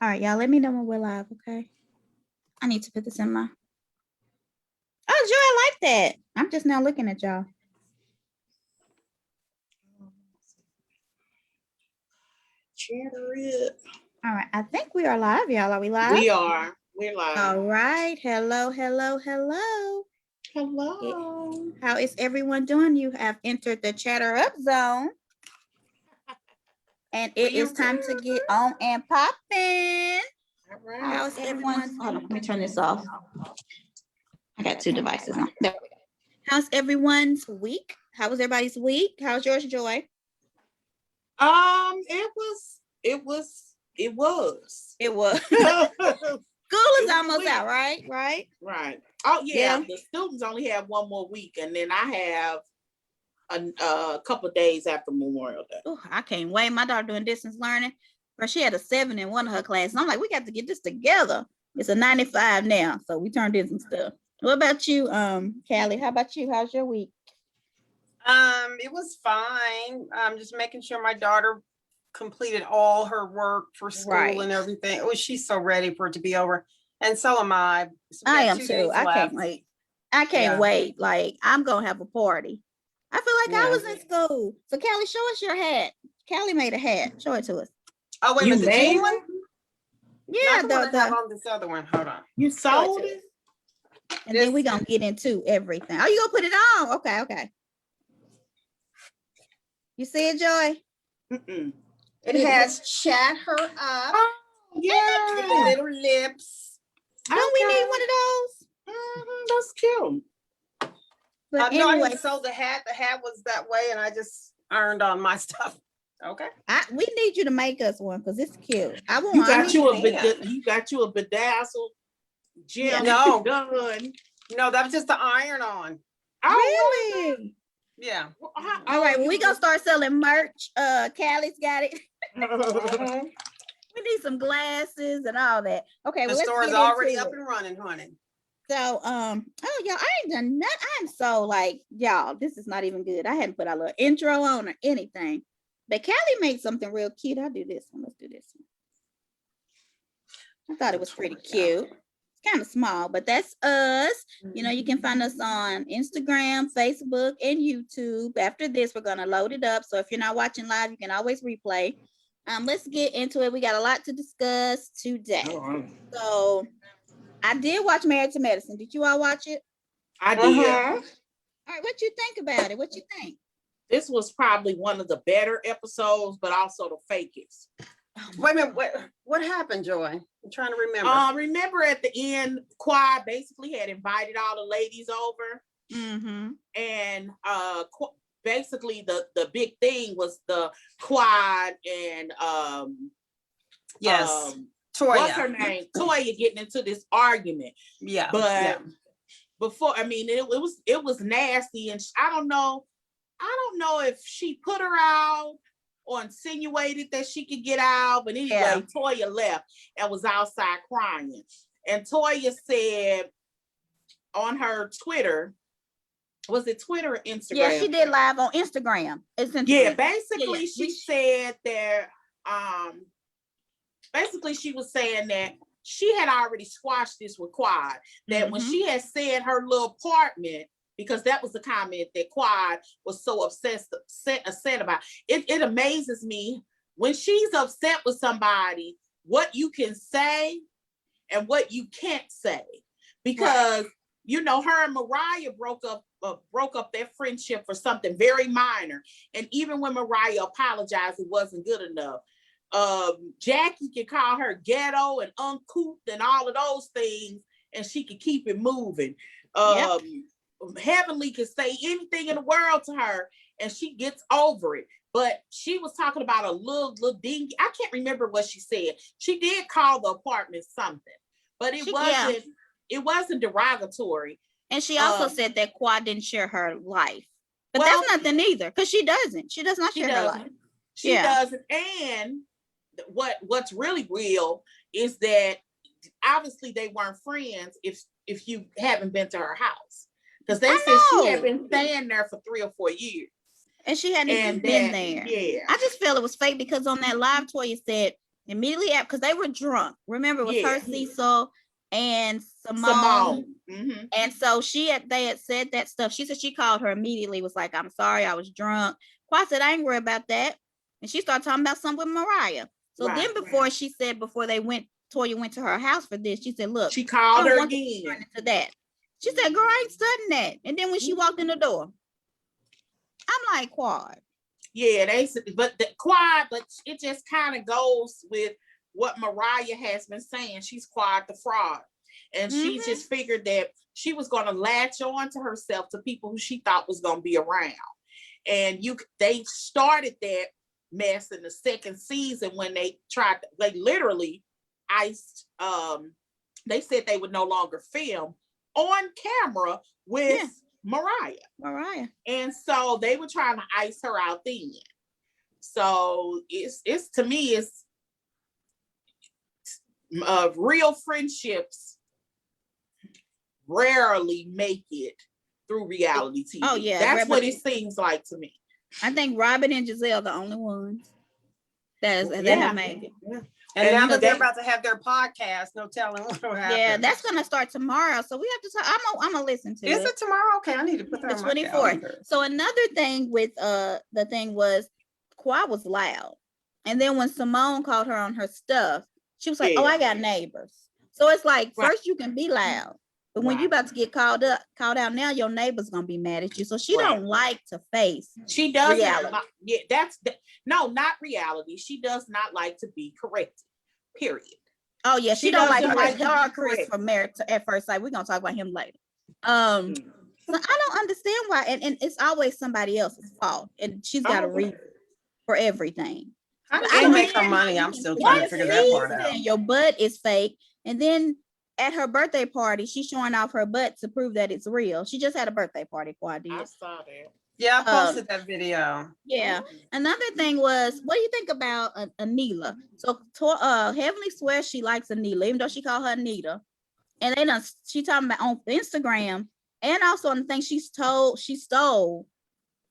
All right, y'all. Let me know when we're live, okay? I need to put this in my. Oh, Joy, I like that. I'm just now looking at y'all. Chatter it. All right, I think we are live, y'all. Are we live? We are. We're live. All right. Hello. Hello. How is everyone doing? You have entered the Chatter Up zone. And it is time to get on and popping. All right. How's everyone's? Hold on, let me turn this off. I got two devices on. There we go. How's everyone's week? How was everybody's week? How's yours, Joy? It was. School is almost out, right? Right. Oh yeah. The students only have one more week, and then I have a couple of days after Memorial Day. Oh, I can't wait. My daughter doing distance learning. But she had a 7 in one of her classes. And I'm like, we got to get this together. It's a 95 now, so we turned in some stuff. What about you, Callie? How about you? How's your week? It was fine. Just making sure my daughter completed all her work for school and everything. Oh, she's so ready for it to be over. And so am I. So I am too. I can't wait. I can't wait. Like, I'm gonna have a party. I feel like I was in school. So Callie, show us your hat. Callie made a hat. Show it to us. Oh, wait, but the Jayne one? Yeah, the one I have on this other one. Hold on. You sold it? And then we're gonna get into everything. Oh, you gonna put it on? Okay. You see it, Joy? Mm-mm. It has chat her up. Oh, yeah. With the little lips. Don't we need one of those? That's cute. But no, anyway, I didn't sell the hat. The hat was that way, and I just earned on my stuff. Okay. We need you to make us one because it's cute. You got you a bedazzled gem. No, done. No, that was just the iron on. Oh, really? Yeah. All right, well, we gonna start selling merch. Callie's got it. We need some glasses and all that. Okay, the store is already up and running, honey. So, oh, y'all, I ain't done nothing. I'm so like, y'all, this is not even good. I hadn't put our little intro on or anything. But Callie made something real cute. I'll do this one. Let's do this one. I thought it was pretty cute. It's kind of small, but that's us. You know, you can find us on Instagram, Facebook, and YouTube. After this, we're going to load it up. So if you're not watching live, you can always replay. Let's get into it. We got a lot to discuss today. So I did watch Married to Medicine. Did you all watch it? I did. All right, what you think about it? What you think? This was probably one of the better episodes, but also the fakest. Wait a minute. What happened, Joy? I'm trying to remember. Remember at the end, Quad basically had invited all the ladies over. Mm-hmm. And basically the big thing was the Quad and Toya. What's her name? Toya getting into this argument. Yeah. But before, I mean, it was nasty, and I don't know if she put her out or insinuated that she could get out, but anyway, Toya left and was outside crying. And Toya said on her Twitter, was it Twitter or Instagram? Yeah, she did live on Instagram. Yeah, basically she said that, basically she was saying that she had already squashed this with Quad, that when she had said her little apartment, because that was the comment that Quad was so upset about. It amazes me when she's upset with somebody, what you can say and what you can't say. Because, you know, her and Mariah broke up their friendship for something very minor. And even when Mariah apologized, it wasn't good enough. Jackie can call her ghetto and uncouth and all of those things, and she can keep it moving. Heavenly can say anything in the world to her and she gets over it. But she was talking about a little dingy. I can't remember what she said. She did call the apartment something, but it wasn't derogatory. And she also said that Quad didn't share her life. But that's nothing either, because she doesn't. She does not share her life. She doesn't. And what's really real is that obviously they weren't friends if you haven't been to her house. Because they said she had been staying there for 3 or 4 years. And she hadn't even been there. Yeah. I just feel it was fake because on that live, Toya said Immediately after, because they were drunk. Remember, it was her, Cecil, and Simone. And so they had said that stuff. She said she called her immediately, was like, I'm sorry, I was drunk. Quad said, I ain't worried about that. And she started talking about something with Mariah. So then she said, before Toya went to her house for this, she said, look, she called her again. To that. She said, girl, I ain't studying that. And then when she walked in the door, I'm like, Quad. Yeah, but it just kind of goes with what Mariah has been saying. She's Quad the fraud. And she just figured that she was going to latch on to herself to people who she thought was going to be around. And they started that mess in the second season when they literally iced, they said they would no longer film on camera with Mariah. And so they were trying to ice her out then. So it's to me, it's real friendships rarely make it through reality TV. Oh yeah, that's what it seems like to me. I think Robin and Giselle the only ones that have made it. Yeah. And now that they're about to have their podcast, no telling what will happen. Yeah, that's gonna start tomorrow. So we have to talk. I'm gonna listen to it. Is it tomorrow? Okay, I need to put that on my 24th. So another thing with the thing was Kwa was loud. And then when Simone called her on her stuff, she was like, oh, I got neighbors. So it's like first you can be loud. But when you're about to get called out now, your neighbor's gonna be mad at you. So she don't like to face. She does reality. No, not reality. She does not like to be corrected. Period. Oh yeah, she don't like Chris from Married at First Sight. We're gonna talk about him later. So I don't understand why, and it's always somebody else's fault, and she's got a reason for everything. How does she make her money? I'm still trying to figure that part out. Your butt is fake, and then at her birthday party, she's showing off her butt to prove that it's real. She just had a birthday party, Quad. I saw that. Yeah, I posted that video. Yeah. Another thing was, what do you think about Anila? So Heavenly swears she likes Anila, even though she called her Anita. And then she talking about on Instagram, and also on the thing she stole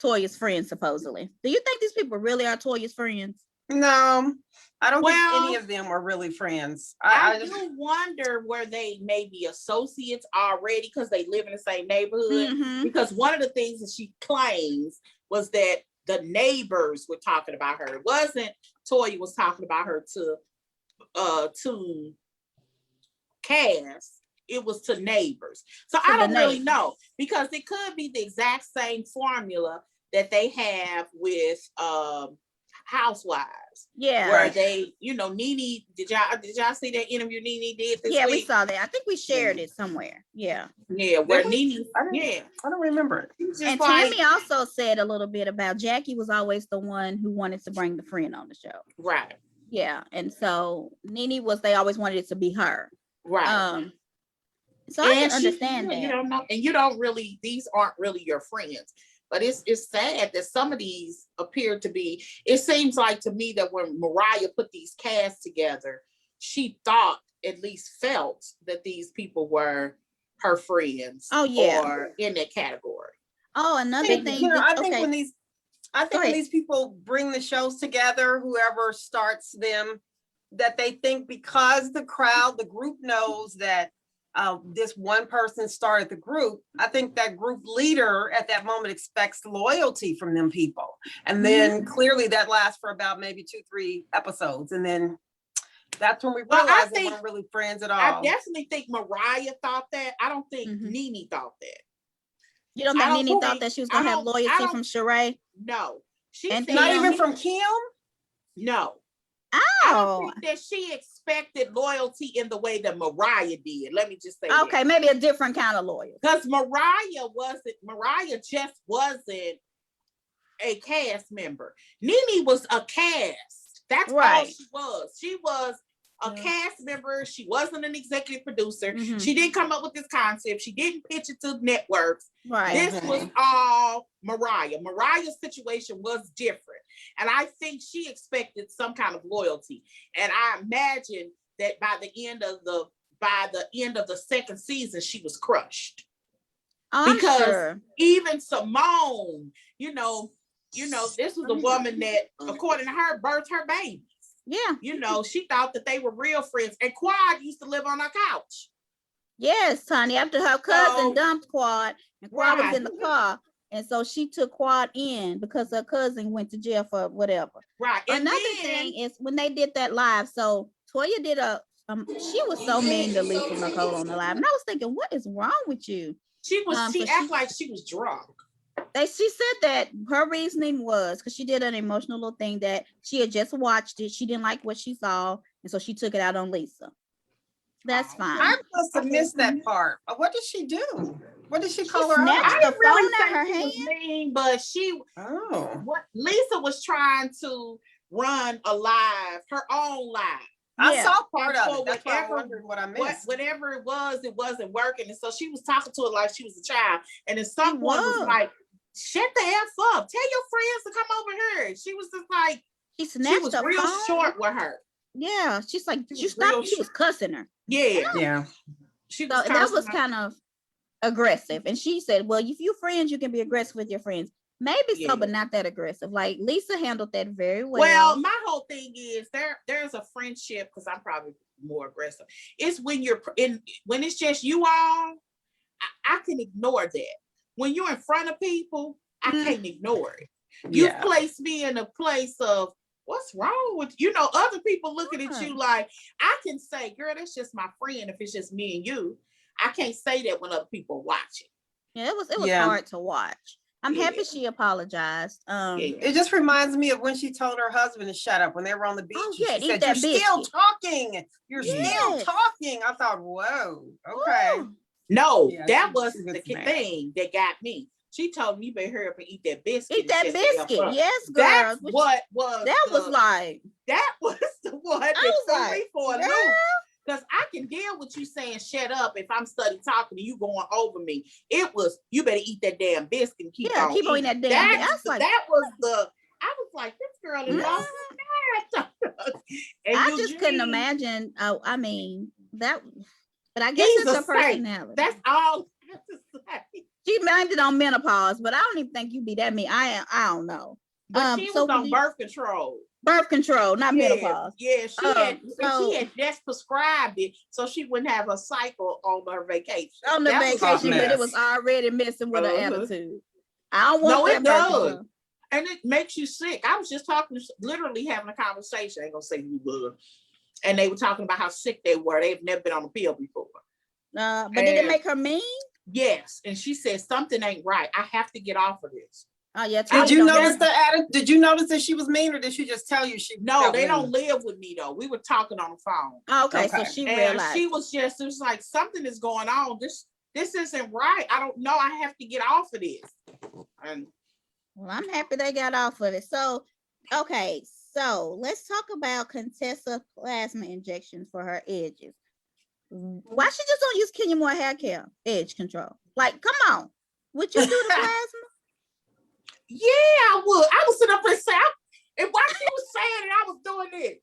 Toya's friends, supposedly. Do you think these people really are Toya's friends? No, I don't think any of them are really friends. I do wonder where they may be associates already because they live in the same neighborhood. Because one of the things that she claims was that the neighbors were talking about her. It wasn't Toya was talking about her to Cass. It was to neighbors. So I don't really know, because it could be the exact same formula that they have with Housewives. Yeah. Where they, Nene, did y'all see that interview Nene did this week? We saw that. I think we shared it somewhere. Yeah. Yeah, where Nene, I don't remember it. And Tammy also said a little bit about Jackie was always the one who wanted to bring the friend on the show. Right. Yeah. And so Nene they always wanted it to be her. Right. So I can understand that. You don't know, and you don't really, these aren't really your friends. But it's sad that some of these appear to be, it seems like to me that when Mariah put these casts together, she thought, at least felt, that these people were her friends. Oh, yeah. Or in that category. Oh, another thing. I think when these people bring the shows together, whoever starts them, that they think because the group knows that this one person started the group, I think that group leader at that moment expects loyalty from them people. And then clearly that lasts for about maybe 2-3 episodes. And then that's when we realize they weren't really friends at all. I definitely think Mariah thought that. I don't think Nene thought that. You don't think Nene thought that she was going to have loyalty from Sheree? No. And not even from Kim? No. Oh. I don't think that she expected loyalty in the way that Mariah did. Let me just say okay, that. Maybe a different kind of loyalty. Because Mariah just wasn't a cast member. Nene was a cast. That's all she was. She was a cast member. She wasn't an executive producer. She didn't come up with this concept. She didn't pitch it to networks. Right. This was all Mariah. Mariah's situation was different. And I think she expected some kind of loyalty. And I imagine that by the end of the second season, she was crushed. Because even Simone, this was a woman that, according to her, birthed her babies. Yeah. You know, she thought that they were real friends. And Quad used to live on our couch. Yes, Tony. After her cousin dumped Quad, and Quad was in the car, and so she took Quad in because her cousin went to jail for whatever. Right. And another thing is when they did that live. So Toya did she was so mean to Lisa Nicole on the live, and I was thinking, what is wrong with you? She acted like she was drunk. She said that her reasoning was because she did an emotional little thing that she had just watched it. She didn't like what she saw, and so she took it out on Lisa. That's fine. I must have missed that part. What did she do? What did she call her? Snatched the phone out her hand. Mean, but what Lisa was trying to run a live, her own live. I saw part of it. That's why I wondered what I missed. Whatever it wasn't working. And so she was talking to her like she was a child. And then someone was like, shut the F up. Tell your friends to come over here. She was just like, she was real short with her. Yeah. She's like, you stopped. She was cussing her. Yeah. That was kind of aggressive. And she said, well, if you're friends, you can be aggressive with your friends. Maybe so, but not that aggressive. Like Lisa handled that very well. Well, my whole thing is there's a friendship, because I'm probably more aggressive. It's when when it's just you all, I can ignore that. When you're in front of people, I can't ignore it. You place me in a place of what's wrong with other people looking at you like, I can say, girl, that's just my friend if it's just me and you. I can't say that when other people are watching. Yeah, it was hard to watch. I'm happy she apologized. It just reminds me of when she told her husband to shut up when they were on the beach. She said, "You're still talking. You're still talking." I thought, "Whoa, okay." Ooh. No, that was the thing that got me. She told me, "You better hurry up and eat that biscuit." Eat that biscuit, yes, girl. That's what was. That was like. That was the one that threw me for a loop. Because I can deal with you saying shut up if I'm study talking and you going over me. It was, you better eat that damn biscuit and keep on eating that damn biscuit. I was like, this girl is lost her mind. I just couldn't imagine. I mean, that, but I guess it's her personality. That's all I have to say. She blamed it on menopause, but I don't even think you'd be that mean. I don't know. But she was on birth control. Birth control, not menopause. Yeah, she had just prescribed it so she wouldn't have a cycle on her vacation. On the vacation, but it was already messing with her attitude. I don't want that. No, it does. And it makes you sick. I was just literally having a conversation. I ain't gonna say who was. And they were talking about how sick they were. They've never been on a pill before. But did it make her mean? Yes. And she said, something ain't right. I have to get off of this. Oh yeah. Did you notice Did you notice that she was mean, or did she just tell you she? No, they don't live with me though. We were talking on the phone. Okay. So she realized. She was just, it was like, something is going on. This isn't right. I don't know. I have to get off of this. And well, I'm happy they got off of it. So, okay. So let's talk about Contessa plasma injections for her edges. Why she just don't use Kenya Moore hair care edge control? Like, come on. Would you do the plasma? Yeah, I would. I was sitting up there saying, and while she was saying it, I was doing it.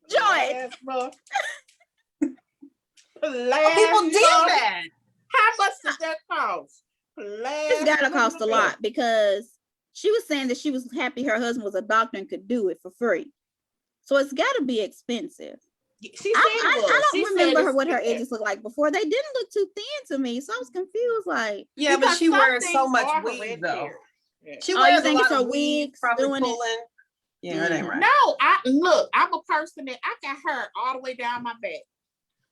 Joy. People did that. How much does that cost? It's gotta cost a lot, because she was saying that she was happy her husband was a doctor and could do it for free. So it's gotta be expensive. She said I don't remember what her edges look like before. They didn't look too thin to me, so I was confused. Like, yeah, but she wears so much wig though. Yeah. She wears a lot of wigs, probably pulling. Yeah, it ain't right. No, I'm a person that I got hair all the way down my back,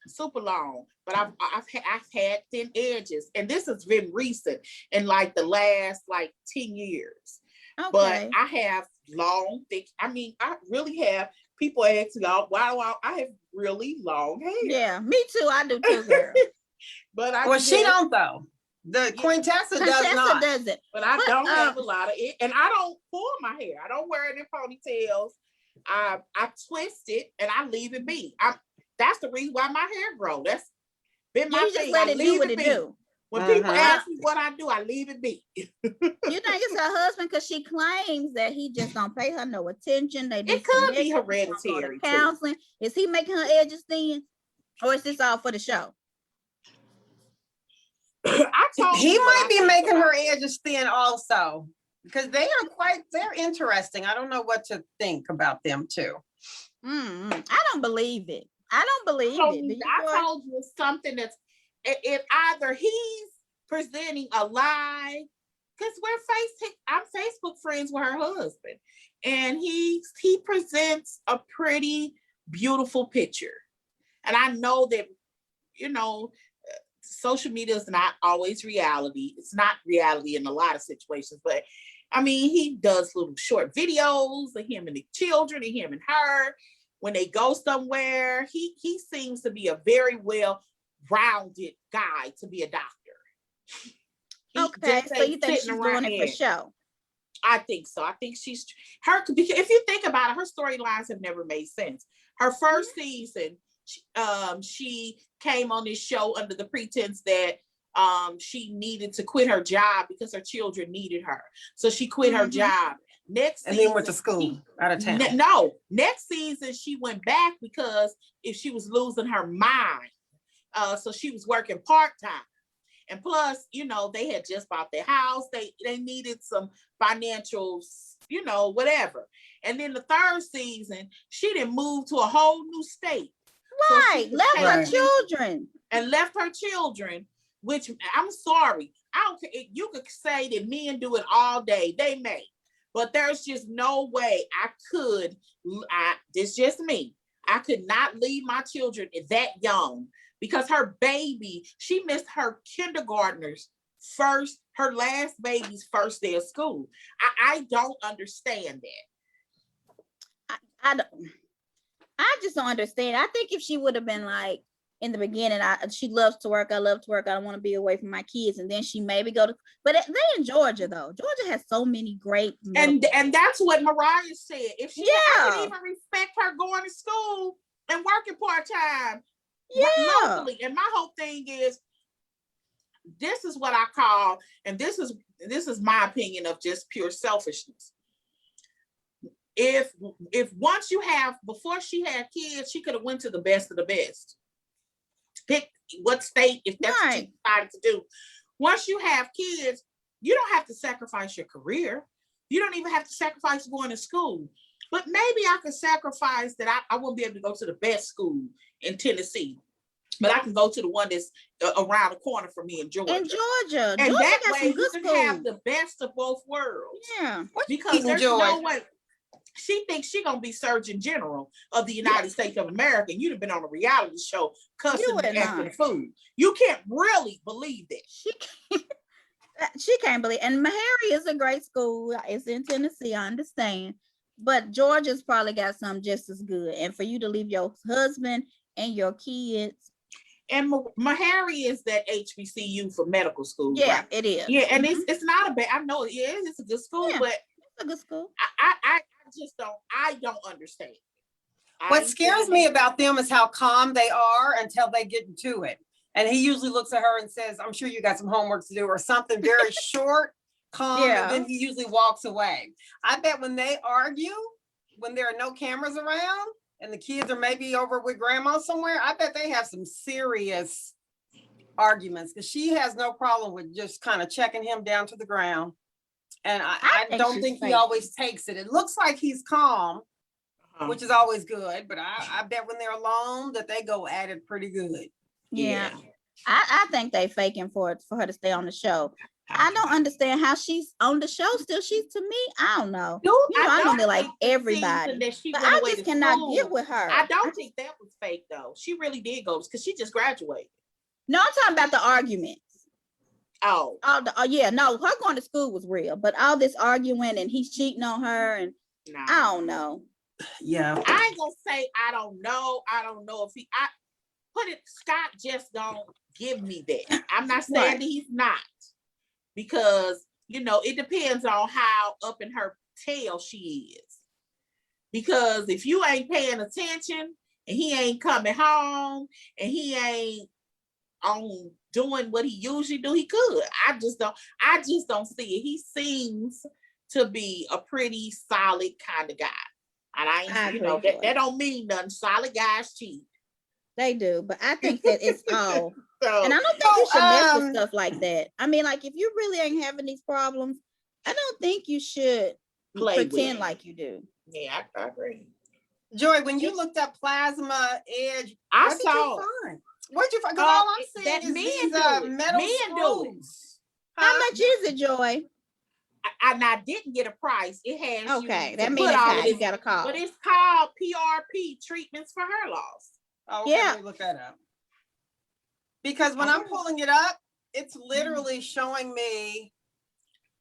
super long. But I've had thin edges, and this has been recent in like the last 10 years. Okay. But I have long, thick. I mean, I really have. People ask me, why I have really long hair. Yeah, me too. I do too, girl. But she don't though. The Quintessa does not. Doesn't. But I don't have a lot of it, and I don't pull my hair. I don't wear it in ponytails. I twist it and I leave it be. That's the reason why my hair grows. That's been my thing. Just let it do what it do. When people ask me what I do, I leave it be. You think it's her husband because she claims that he just don't pay her no attention. It could be hereditary counseling. Is he making her edges thin, or is this all for the show? He might be making her edges thin also, because they're interesting. I don't know what to think about them too. I don't believe it. I don't believe it. Do you, I told you it's something that's if either he's presenting a lie, because I'm Facebook friends with her husband, and he presents a pretty beautiful picture, and I know that social media is not always reality. It's not reality in a lot of situations, but I mean, he does little short videos of him and the children, and him and her when they go somewhere. He seems to be a very well-rounded guy to be a doctor. Okay, so you think she's doing it for show? I think so. I think she's her. If you think about it, her storylines have never made sense. Her first season, she came on this show under the pretense that she needed to quit her job because her children needed her, so she quit her job. Next season, then went to school out of town. Next season she went back because if she was losing her mind, so she was working part-time. And plus, they had just bought their house. They needed some financial, whatever. And then the third season, she didn't move to a whole new state. Right, so left her children. And left her children, which I'm sorry. I don't care. You could say that men do it all day. They may. But there's just no way I could. It's just me. I could not leave my children that young. Because her baby, she missed her her last baby's first day of school. I don't understand that. I just don't understand. I think if she would have been like in the beginning, she loves to work. I love to work. I don't want to be away from my kids. And then she maybe go to, but they in Georgia though. Georgia has so many great. And that's what Mariah said. If she I could even respect her going to school and working part-time. Locally. And my whole thing is, this is what I call, and this is my opinion of just pure selfishness. If once you have, before she had kids, she could have went to the best of the best. Pick what state, if that's what she decided to do. Once you have kids, you don't have to sacrifice your career. You don't even have to sacrifice going to school. But maybe I could sacrifice that I won't be able to go to the best school in Tennessee, but I can go to the one that's around the corner from me in Georgia. And Georgia that way you can have the best of both worlds. Yeah. Because there's no way. She thinks she's going to be Surgeon General of the United States of America. And you'd have been on a reality show cussing and asking food. You can't really believe that. She can't believe. And Meharry is a great school. It's in Tennessee, I understand. But Georgia's probably got something just as good. And for you to leave your husband and your kids. And Meharry is that HBCU for medical school. Yeah, right? It is. Yeah, and it's not a bad, I know it is, it's a good school, but it's a good school. I don't understand. What scares me about them is how calm they are until they get into it. And he usually looks at her and says, I'm sure you got some homework to do, or something very short, calm, and then he usually walks away. I bet when they argue, when there are no cameras around and the kids are maybe over with grandma somewhere, I bet they have some serious arguments, because she has no problem with just kind of checking him down to the ground. And I don't think he always takes it. It looks like he's calm, which is always good, but I bet when they're alone that they go at it pretty good. Yeah. I think they faking for her to stay on the show. I don't understand how she's on the show still. She's, to me, I don't know. I know they like everybody, but I just cannot get with her. I don't think that was fake though. She really did go, because she just graduated. No, I'm talking about the arguments. Oh, no, her going to school was real, but all this arguing and he's cheating on her, and I don't know. Yeah, I ain't gonna say I don't know. I don't know if Scott just don't give me that. I'm not saying that he's not, because it depends on how up in her tail she is. Because if you ain't paying attention and he ain't coming home and he ain't on doing what he usually do, he could. I just don't see it. He seems to be a pretty solid kind of guy. And that don't mean nothing. Solid guys cheat. They do, but I think that it's all. And I don't think you should mess with stuff like that. I mean, like, if you really ain't having these problems, I don't think you should pretend like you do. Yeah, I agree. Joy, when you looked up plasma edge, I what saw did you find? What'd you find? Because all I'm seeing that is men these do it. metal Men do it. screws. How much is it, Joy? I didn't get a price. It has Okay, you that to means put all of you this, got a call. but it's called PRP, treatments for hair loss. Oh, okay, Yeah. let me look that up. Because when I'm pulling it up, it's literally showing me,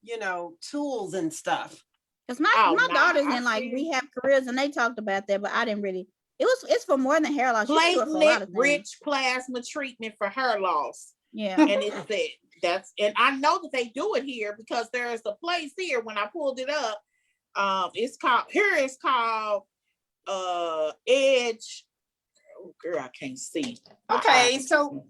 you know, tools and stuff. Because my daughter's in like rehab careers, and they talked about that, but I didn't really. It's for more than hair loss. You can do it for a lot of things. Platelet-rich plasma treatment for hair loss. Yeah. And it said and I know that they do it here because there's a place here when I pulled it up. It's called Edge. Oh girl, I can't see. Okay, so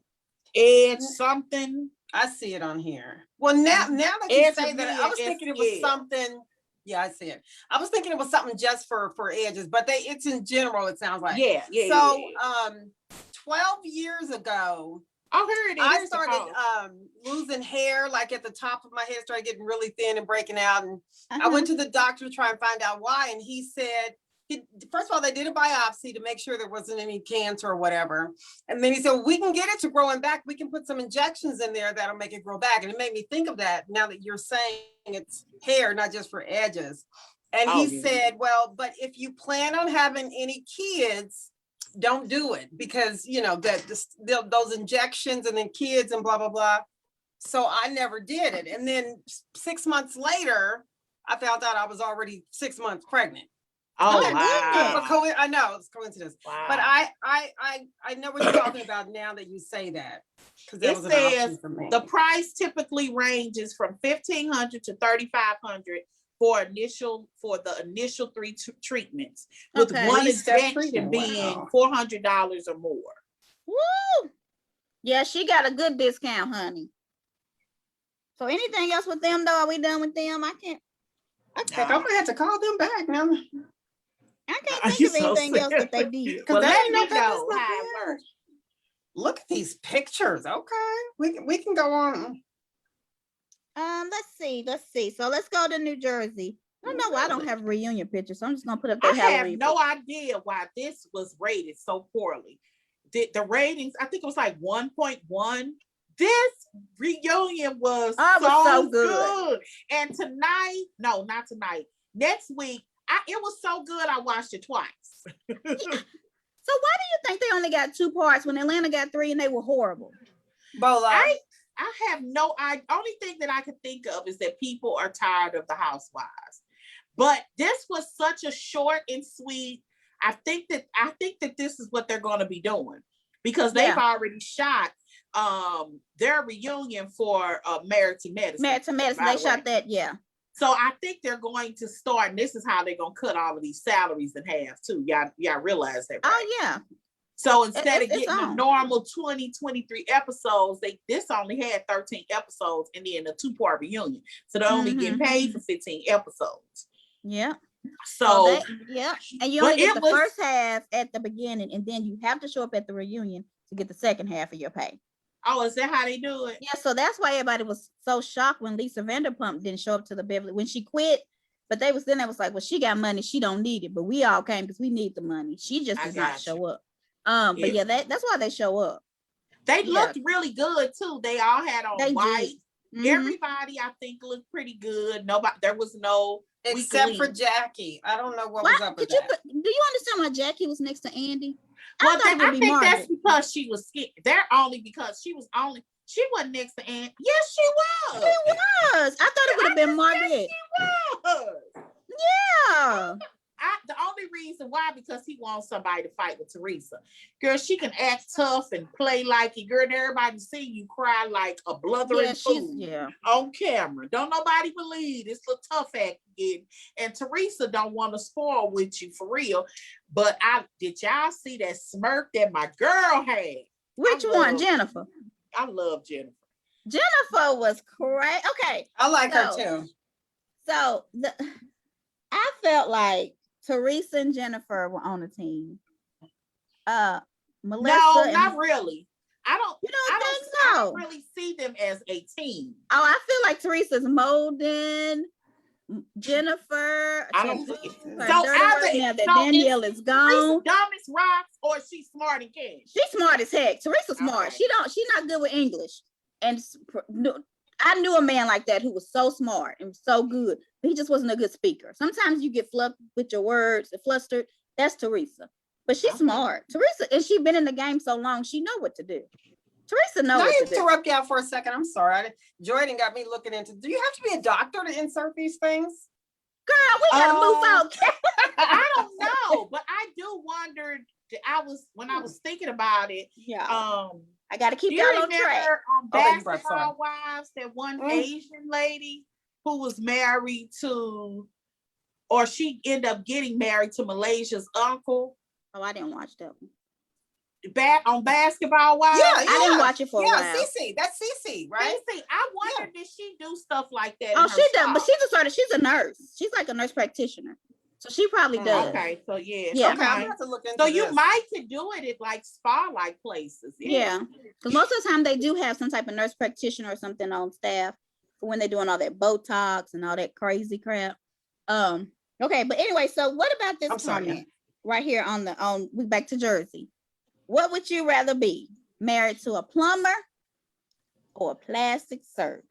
Edge something. I see it on here. Well, now that you say that, I was thinking it was something. Yeah, I see it. I was thinking it was something just for edges, but it's in general, it sounds like. Yeah. So 12 years ago, I started losing hair, like at the top of my head, started getting really thin and breaking out. And I went to the doctor to try and find out why. And he said, first of all, they did a biopsy to make sure there wasn't any cancer or whatever. And then he said, we can get it to growing back. We can put some injections in there that'll make it grow back. And it made me think of that now that you're saying it's hair, not just for edges. And he said, well, but if you plan on having any kids, don't do it because, you know, those injections and then kids and blah, blah, blah. So I never did it. And then 6 months later, I found out I was already 6 months pregnant. Oh, wow. I know it's coincidence, wow. But I know what you're talking about now that you say that. That it says the price typically ranges from $1,500 to $3,500 for the initial 3 treatments, with one injection being $400 or more. Woo! Yeah, she got a good discount, honey. So anything else with them though? Are we done with them? I think I'm gonna have to call them back now. I can't think of anything else that they did. Well, let me know how it works. Look at these pictures. Okay, we can go on. Let's see. So let's go to New Jersey. I don't know why I don't have reunion pictures. So I'm just gonna put up the Halloween. I have no idea why this was rated so poorly. The ratings, I think it was like 1.1. This reunion was so good. And not tonight. Next week, it was so good. I watched it twice. So why do you think they only got 2 parts when Atlanta got 3 and they were horrible? I have no idea. Only thing that I can think of is that people are tired of the housewives. But this was such a short and sweet. I think that this is what they're going to be doing because they've already shot their reunion for Married to Medicine. Married to Medicine, they shot that, yeah. So I think they're going to start, and this is how they're going to cut all of these salaries in half too. Y'all realize that, right? Oh, yeah. So instead of getting a normal 23 episodes, this only had 13 episodes and then a 2-part reunion. So they're only getting paid for 15 episodes. Yeah. So and you only get the first half at the beginning, and then you have to show up at the reunion to get the second half of your pay. Oh, is that how they do it? Yeah, so that's why everybody was so shocked when Lisa Vanderpump didn't show up to the Beverly when she quit. But they was like, well, she got money, she don't need it, but we all came because we need the money. She just did not show up. But yeah, that's why they show up. They looked really good too. They all had on white. Everybody, I think, looked pretty good. Nobody, there was no except for Jackie. I don't know what was up with that. Do you understand why Jackie was next to Andy? Well, I think that's because she was scared. They're only because she wasn't next to Andy. Yes, she was. She was. I thought it would have been Margaret. Yes, she was. Yeah. The only reason why, because he wants somebody to fight with Teresa. Girl, she can act tough and play like it. Girl, and everybody see you cry like a bluthering fool on camera. Don't nobody believe this little tough act again. And Teresa don't want to spoil with you for real. But did y'all see that smirk that my girl had? Which one, Jennifer? I love Jennifer. Jennifer was crazy. Okay. I like her too. So I felt like Teresa and Jennifer were on the team. Melissa. No, not really. I don't really see them as a team. Oh, I feel like Teresa's molding. Jennifer, I don't Tattoo, think her so. dirty work, Either now that so Danielle is gone. dumb as rocks, or she's smart and cash. She's smart as heck. Teresa's smart. Okay. She's not good with English. And I knew a man like that who was so smart and so good, but he just wasn't a good speaker. Sometimes you get flubbed with your words and flustered. That's Teresa. But she's smart. Teresa, and she's been in the game so long, she know what to do. Teresa knows what to do. Can I interrupt you for a second? I'm sorry. Jayne got me looking into, do you have to be a doctor to insert these things? Girl, we gotta move out. I don't know, but I do wonder. When I was thinking about it. Yeah. I gotta keep y'all on track. On Basketball Wives, that one Asian lady who was married to, or she ended up getting married to Malaysia's uncle. Oh, I didn't watch that one. Back on Basketball Wives. Yeah, I didn't watch it for a while. Cece, that's Cece, right? Cece, I wonder did she do stuff like that? Oh, she does, but she's a nurse. She's like a nurse practitioner, so she probably does. Okay, so yeah. Okay, I'm gonna have to look into so you might could do it at like spa-like places. Yeah, because most of the time they do have some type of nurse practitioner or something on staff for when they're doing all that Botox and all that crazy crap. Okay, but anyway, so what about this comment right here on we back to Jersey? What would you rather be, married to a plumber or a plastic surgeon?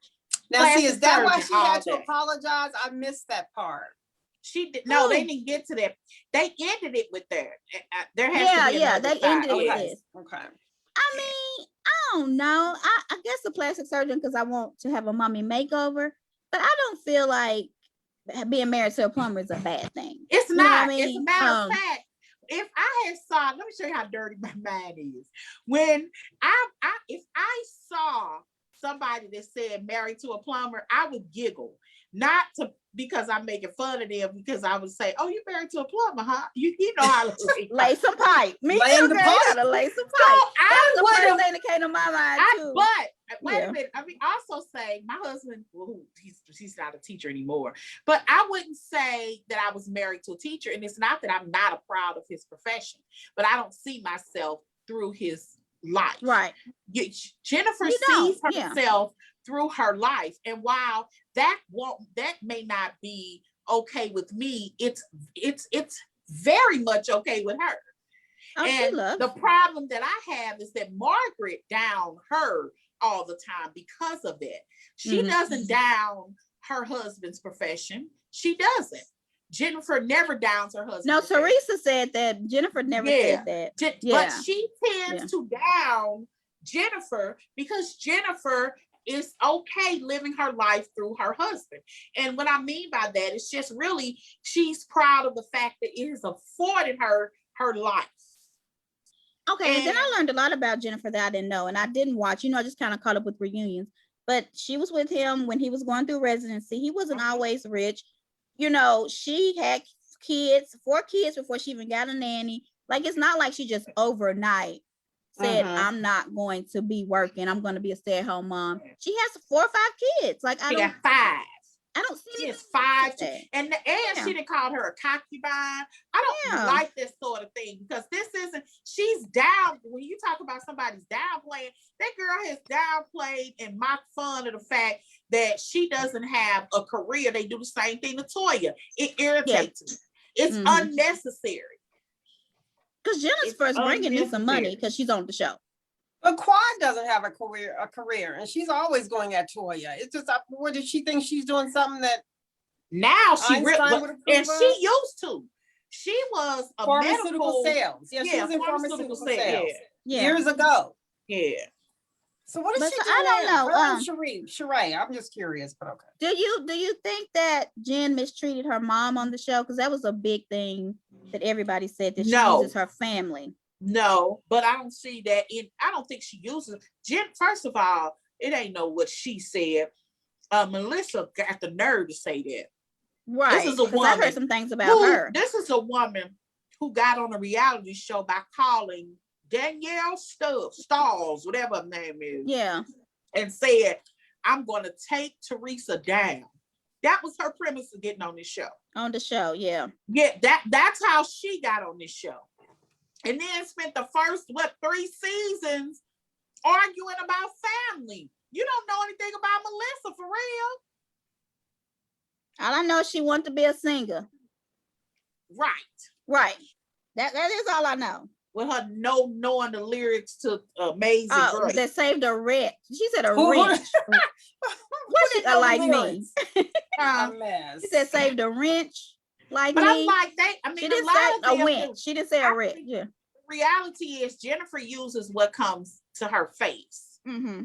Now, see, is that why she had to apologize? I missed that part. She did. No, they didn't get to that. They ended it with there. There has to be they ended it with this. Okay. I mean, I don't know. I guess a plastic surgeon because I want to have a mommy makeover, but I don't feel like being married to a plumber is a bad thing. It's not. It's a matter of fact. If I had saw, let me show you how dirty my mind is. When if I saw somebody that said married to a plumber, I would giggle. Not because I'm making fun of them, because I would say, "Oh, you married to a plumber, huh? You know how to lay some pipe. Me too, girl. You gotta lay some pipe." So that's the first thing that came to my mind too. But wait a minute. I mean, also saying my husband, well, he's not a teacher anymore. But I wouldn't say that I was married to a teacher, and it's not that I'm not proud of his profession, but I don't see myself through his life. Right. Jennifer sees herself through her life, and while that may not be okay with me, it's very much okay with her. Oh, and the problem that I have is that Margaret down her all the time because of that. She doesn't down her husband's profession. She doesn't. Jennifer never downs her husband. No, Teresa said that. Jennifer never said that. But she tends to down Jennifer because Jennifer is okay living her life through her husband. And what I mean by that is just really she's proud of the fact that it has afforded her life. Okay, and then I learned a lot about Jennifer that I didn't know, and I didn't watch. I just kind of caught up with reunions. But she was with him when he was going through residency. He wasn't always rich. She had 4 kids before she even got a nanny. Like, it's not like she just overnight said, I'm not going to be working. I'm going to be a stay-at-home mom. She has 4 or 5 kids. Like, she got 5. I don't see she has 5, and she didn't call her a concubine. I don't like this sort of thing because she's down. When you talk about somebody's downplaying, that girl has downplayed and mocked fun of the fact that she doesn't have a career. They do the same thing to Toya. It irritates me. It's unnecessary. Because Jenna's first bringing me some money because she's on the show. But Quad doesn't have a career, and she's always going at Toya. It's just, what did she think she's doing something that now she and she used to. She was a pharmaceutical sales. Yeah, she was in pharmaceutical sales years ago. Yeah. So what is she doing? I don't know. Sheree, I'm just curious, but okay. Do you think that Jen mistreated her mom on the show? Because that was a big thing that everybody said that she uses her family. No, but I don't see that I don't think she uses Jen. First of all, it ain't no what she said. Melissa got the nerve to say that. Right. This is a woman. I heard some things about her. This is a woman who got on a reality show by calling Danielle Stalls, whatever her name is. Yeah. And said, I'm going to take Teresa down. That was her premise of getting on this show. On the show, yeah. Yeah, that's how she got on this show. And then spent the first, 3 seasons arguing about family. You don't know anything about Melissa, for real. All I know, she wanted to be a singer. Right. Right. That is all I know. With her knowing the lyrics to Amazing Grace. That saved a wretch. She said a Who- wrench. What she like me? A mess. She said saved a wrench like but me. I'm like, she didn't say a wrench. She didn't say a wrench. Yeah. Reality is Jennifer uses what comes to her face. Mm-hmm.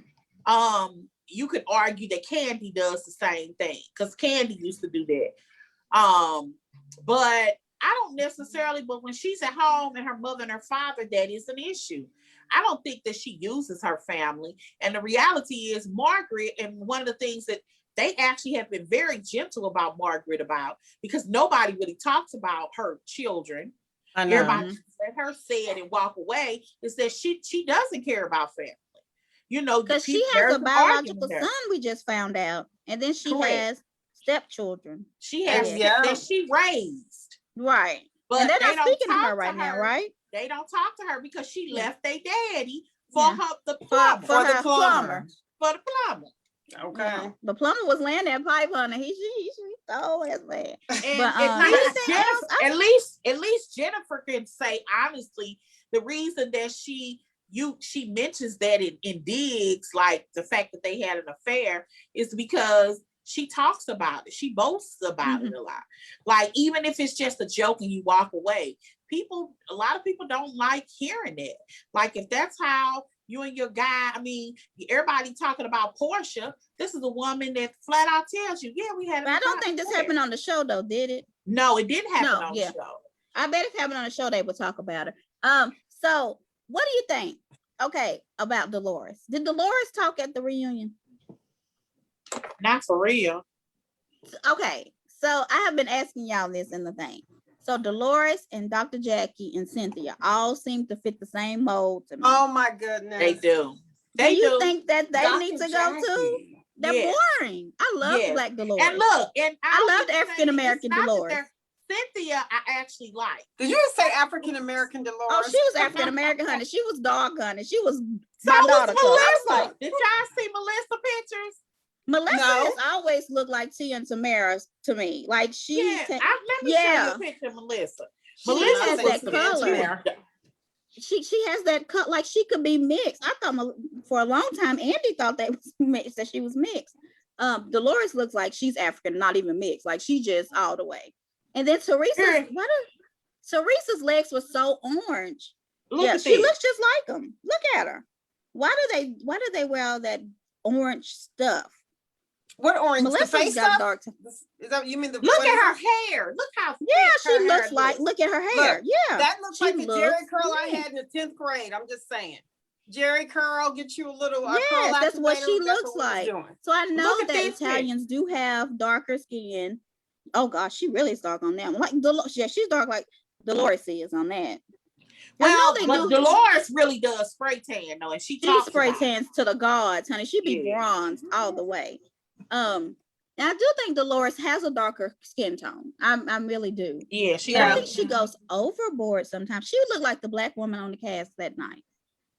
You could argue that Candy does the same thing because Candy used to do that. But I don't necessarily, but when she's at home and her mother and her father, that is an issue. I don't think that she uses her family. And the reality is Margaret, and one of the things that they actually have been very gentle about Margaret about, because nobody really talks about her children. I know. Everybody let her say it and walk away, is that she doesn't care about family. You know, because she has a biological son, we just found out. And then she has stepchildren. She has that she raised. Right. But and they're not speaking to her right now, right? They don't talk to her because she left their daddy for her the plumber. For the plumber. Okay. Yeah. The plumber was laying that pipe on her. She stole his man. But at least Jennifer can say honestly, the reason that she mentions that in digs, like the fact that they had an affair, is because she talks about it. She boasts about it a lot. Like, even if it's just a joke and you walk away, a lot of people don't like hearing it. Like, if that's how you and your guy, I mean, everybody talking about Porsha, this is a woman that flat out tells you, yeah, we had. But I don't think this happened on the show though, did it? No, it didn't happen on the show. I bet if it happened on the show, they would talk about it. So what do you think? Okay, about Dolores. Did Dolores talk at the reunion? Not for real. Okay, so I have been asking y'all this in the thing. So Dolores and Dr. Jackie and Cynthia all seem to fit the same mold to me. Oh my goodness. They do. Do you think that they need to go too? They're boring. I love Black Dolores. And look, and I love the African American Dolores. Cynthia, I actually like. Did you say African American Dolores? Oh, she was African American, honey. She was dark, honey. She was my daughter. Melissa. Did y'all see Melissa pictures? Melissa has always looked like Tia and Tamara to me. Like she, let me show you a picture of Melissa. Melissa has that color. She has that cut, like she could be mixed. I thought for a long time Andy thought that was mixed, that she was mixed. Dolores looks like she's African, not even mixed. Like she just all the way. And then Teresa's legs were so orange. She looks just like them. Look at her. Why do they wear all that orange stuff? What orange? Melissa's the face got dark. Is that you mean the? Look at her hair. Look how. She looks like. Look at her hair. That looks like the Jerry curl I had in the 10th grade. I'm just saying. Jerry curl, get you a little. Yes, that's what she looks like. So I know that Italians do have darker skin. Oh gosh, she really is dark on that one. Like she's dark like Dolores is on that. Well, but Dolores really does spray tan though, and she spray tans to the gods, honey. She be bronzed all the way. And I do think Dolores has a darker skin tone. I really do. Yeah, I think she goes overboard sometimes. She would look like the Black woman on the cast that night.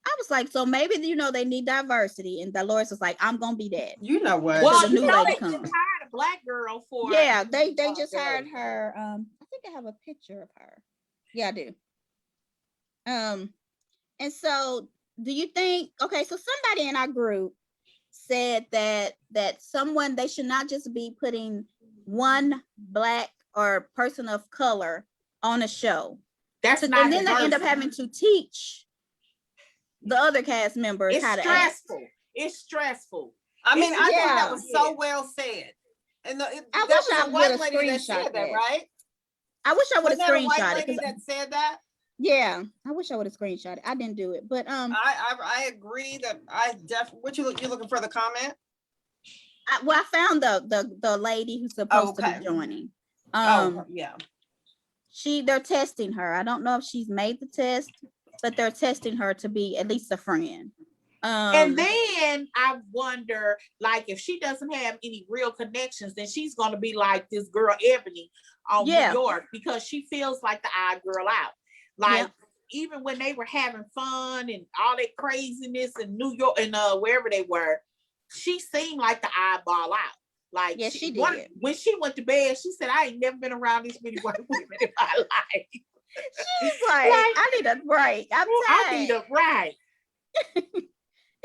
I was like, so maybe they need diversity, and Dolores was like, I'm gonna be that. You know what? Well, they just hired a Black girl for. Yeah, they just hired her. I think I have a picture of her. Yeah, I do. And so do you think? Okay, so somebody in our group said that they should not just be putting one Black or person of color on a show. That's not. And then they end up having to teach the other cast members how to act. It's stressful. I mean, I think that was so well said. And that was a white lady that said that, right? I wish I would have screenshot it. That said that. Yeah, I wish I would have screenshot it. I didn't do it, but I agree that I definitely. What you looking for the comment? I found the lady who's supposed to be joining. They're testing her. I don't know if she's made the test, but they're testing her to be at least a friend. And then I wonder, like, if she doesn't have any real connections, then she's going to be like this girl Ebony on New York, because she feels like the odd girl out. Like, even when they were having fun and all that craziness in New York and wherever they were, she seemed like the oddball out. Like, yes, she when did. she went to bed, she said, "I ain't never been around this many white women in my life." She's like, I need a break. I'm I tired. need a right.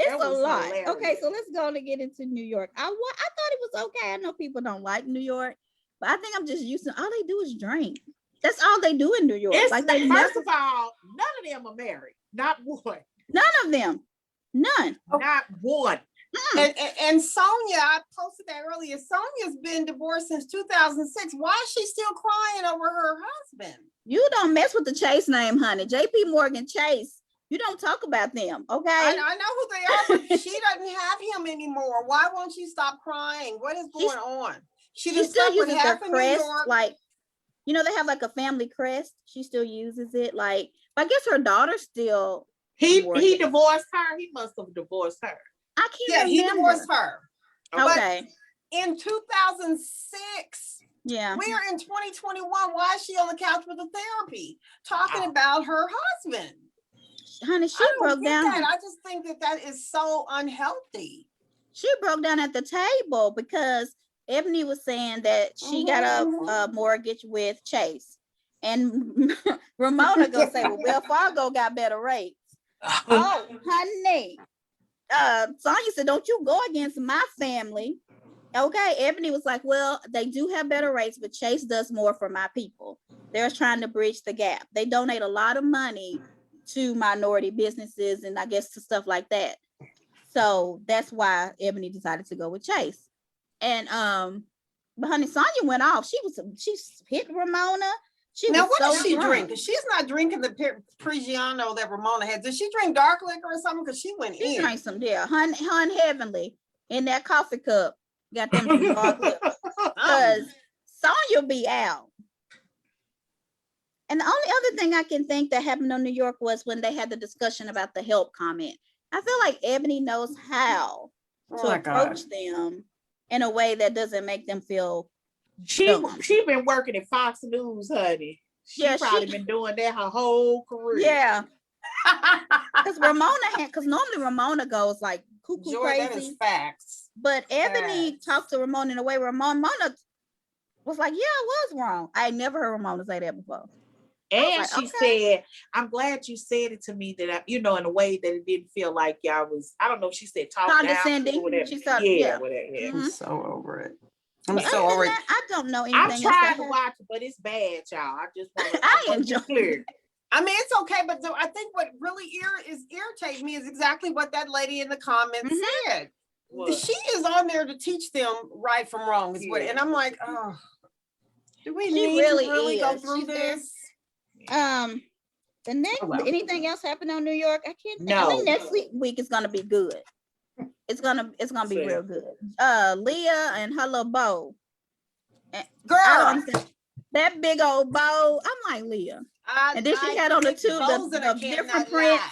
It's a lot. Hilarious. Okay, so let's go to get into New York. I thought it was okay. I know people don't like New York, but I think I'm just used to all they do is drink. That's all they do in New York. It's, like they first of all, none of them are married. Not one. None of them. None. Not one. And Sonia, I posted that earlier. Sonia's been divorced since 2006. Why is she still crying over her husband? You don't mess with the Chase name, honey. JP Morgan Chase. You don't talk about them, okay? I know who they are, but she doesn't have him anymore. Why won't she stop crying? What is going on? She still uses their crest, like, you know, they have like a family crest. She still uses it. Like, I guess her daughter still. He divorced her. He must have divorced her. I can't remember. He divorced her. Okay. But in 2006, yeah, we're in 2021. Why is she on the couch with the therapy talking about her husband? Honey, she broke down. I just think that is so unhealthy. She broke down at the table because Ebony was saying that she got a mortgage with Chase. And Ramona gonna say, well, Wells Fargo got better rates. Oh, honey. Sonia said, don't you go against my family. Okay. Ebony was like, well, they do have better rates, but Chase does more for my people. They're trying to bridge the gap. They donate a lot of money to minority businesses and I guess to stuff like that. So that's why Ebony decided to go with Chase. And but honey, Sonia went off. She hit Ramona. What does she drink? She's not drinking the Prigiano that Ramona had. Did she drink dark liquor or something? Because she went in. She drank some, Hun Heavenly in that coffee cup. Got them some dark liquor. Because Sonia be out. And the only other thing I can think that happened on New York was when they had the discussion about the help comment. I feel like Ebony knows how to approach them in a way that doesn't make them feel She been working at Fox News, honey. She probably been doing that her whole career. Yeah. Because normally Ramona goes like cuckoo crazy. That is facts. But Ebony talked to Ramona in a way where Ramona was like, yeah, I was wrong. I never heard Ramona say that before. And she said, I'm glad you said it to me that, in a way that it didn't feel like y'all was, I don't know if she said condescending. She said, whatever. I'm so over it. I'm so over it. I don't know anything. I'm trying to watch it, but it's bad, y'all. I just want to I enjoy it. I mean, it's okay, but I think what really irritates me is exactly what that lady in the comments said. What? She is on there to teach them right from wrong. And I'm like, oh, do we need to really go through this? The next, anything else happened on New York? I can't think. No. I think next week is gonna be good. It's gonna be real good. Leah and her little bow. Girl, that big old bow. I'm like, Leah. And then she had on the different prints.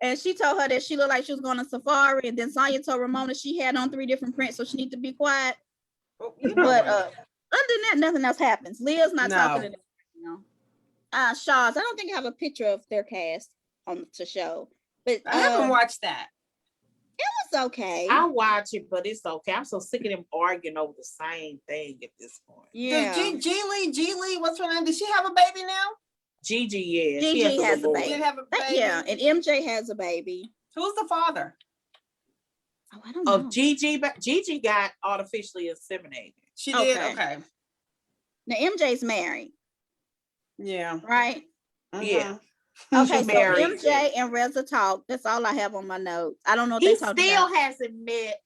And she told her that she looked like she was going on safari. And then Sonia told Ramona she had on 3 different prints, so she need to be quiet. But other than that, nothing else happens. Leah's not talking to them. Shaw's, I don't think I have a picture of their cast on to show. But I haven't watched that. It was okay. I watch it, but it's okay. I'm so sick of them arguing over the same thing at this point. Yeah. Does G Lee, what's her name? Does she have a baby now? Gigi, yeah. Gigi has a baby. She have a baby. Yeah, and MJ has a baby. Who's the father? Oh, I don't know. Gigi, but Gigi got artificially inseminated. She did? Okay. Now MJ's married. Yeah. Right? Yeah. Okay, so MJ and Reza talk. That's all I have on my notes. I don't know if he they talked still about. hasn't met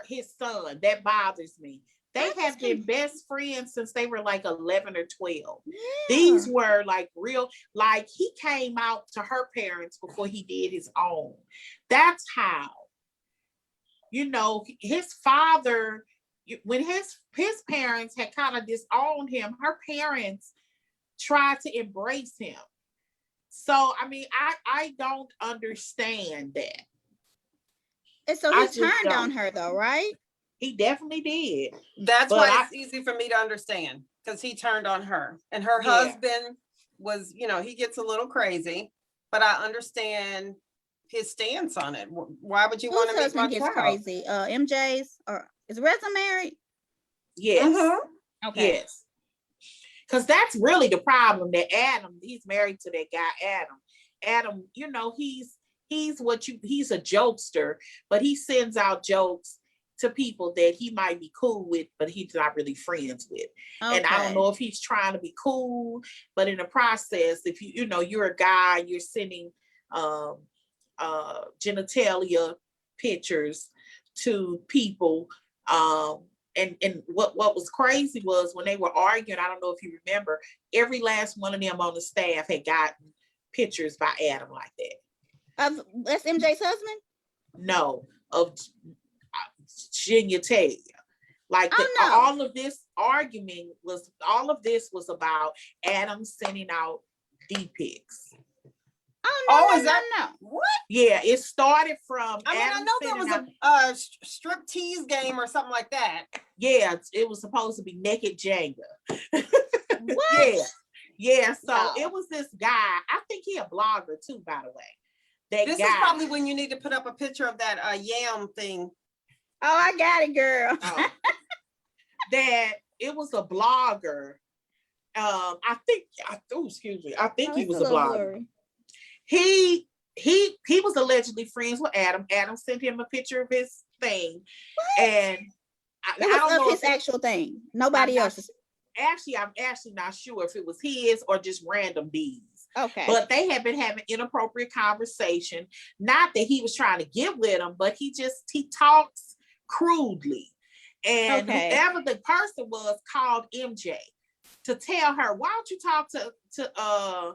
his son. That bothers me. They have been best friends since they were like 11 or 12. Yeah. These were like real, like he came out to her parents before he did his own. That's how, his father, when his parents had kind of disowned him, her parents tried to embrace him. So, I mean, I don't understand that. And so he turned on her though, right? He definitely did. That's why it's easy for me to understand, because he turned on her. And her husband was, he gets a little crazy, but I understand his stance on it. Why would you want to make my child crazy? MJ's, or is Reza married? Yes. Mm-hmm. Okay. Yes. Because that's really the problem that Adam, he's married to that guy, Adam. Adam, you know, he's he's a jokester, but he sends out jokes to people that he might be cool with, but he's not really friends with. Okay. And I don't know if he's trying to be cool, but in the process, if you know, you're a guy, you're sending genitalia pictures to people. And what was crazy was when they were arguing, I don't know if you remember, every last one of them on the staff had gotten pictures by Adam like that. That's MJ's husband? No, of genitalia. Like no. all of this was about Adam sending out D-pics. Is that no? What? Yeah, it started from. I know there was a strip tease game or something like that. Yeah, it was supposed to be naked Jenga. What? Yeah. So it was this guy. I think he a blogger too, by the way. This is probably when you need to put up a picture of that yam thing. Oh, I got it, girl. That it was a blogger. I think he was a blogger. Blurry. He was allegedly friends with Adam. Adam sent him a picture of his thing, what? And I It was don't know his actual thing. Nobody else's. Actually, I'm actually not sure if it was his or just random bees. Okay. But they had been having inappropriate conversation. Not that he was trying to get with him, but he talks crudely. And whoever the person was called MJ to tell her, why don't you talk why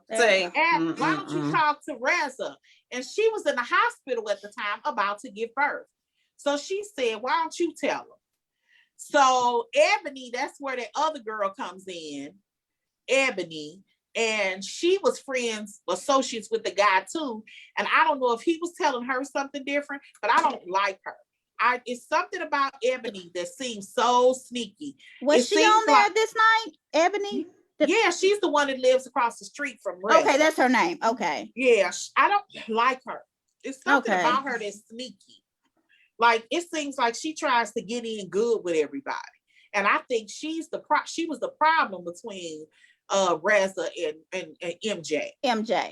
don't you talk to Reza? And she was in the hospital at the time about to give birth. So she said, why don't you tell him? So Ebony, that's where the other girl comes in, Ebony, and she was associates with the guy too. And I don't know if he was telling her something different, but I don't like her. It's something about Ebony that seems so sneaky. Was she on there this night, Ebony? Yeah, she's the one that lives across the street from Reza. Okay, that's her name. Okay. Yeah, I don't like her. It's something about her that's sneaky. Like, it seems like she tries to get in good with everybody. And I think she was the problem between Reza and MJ.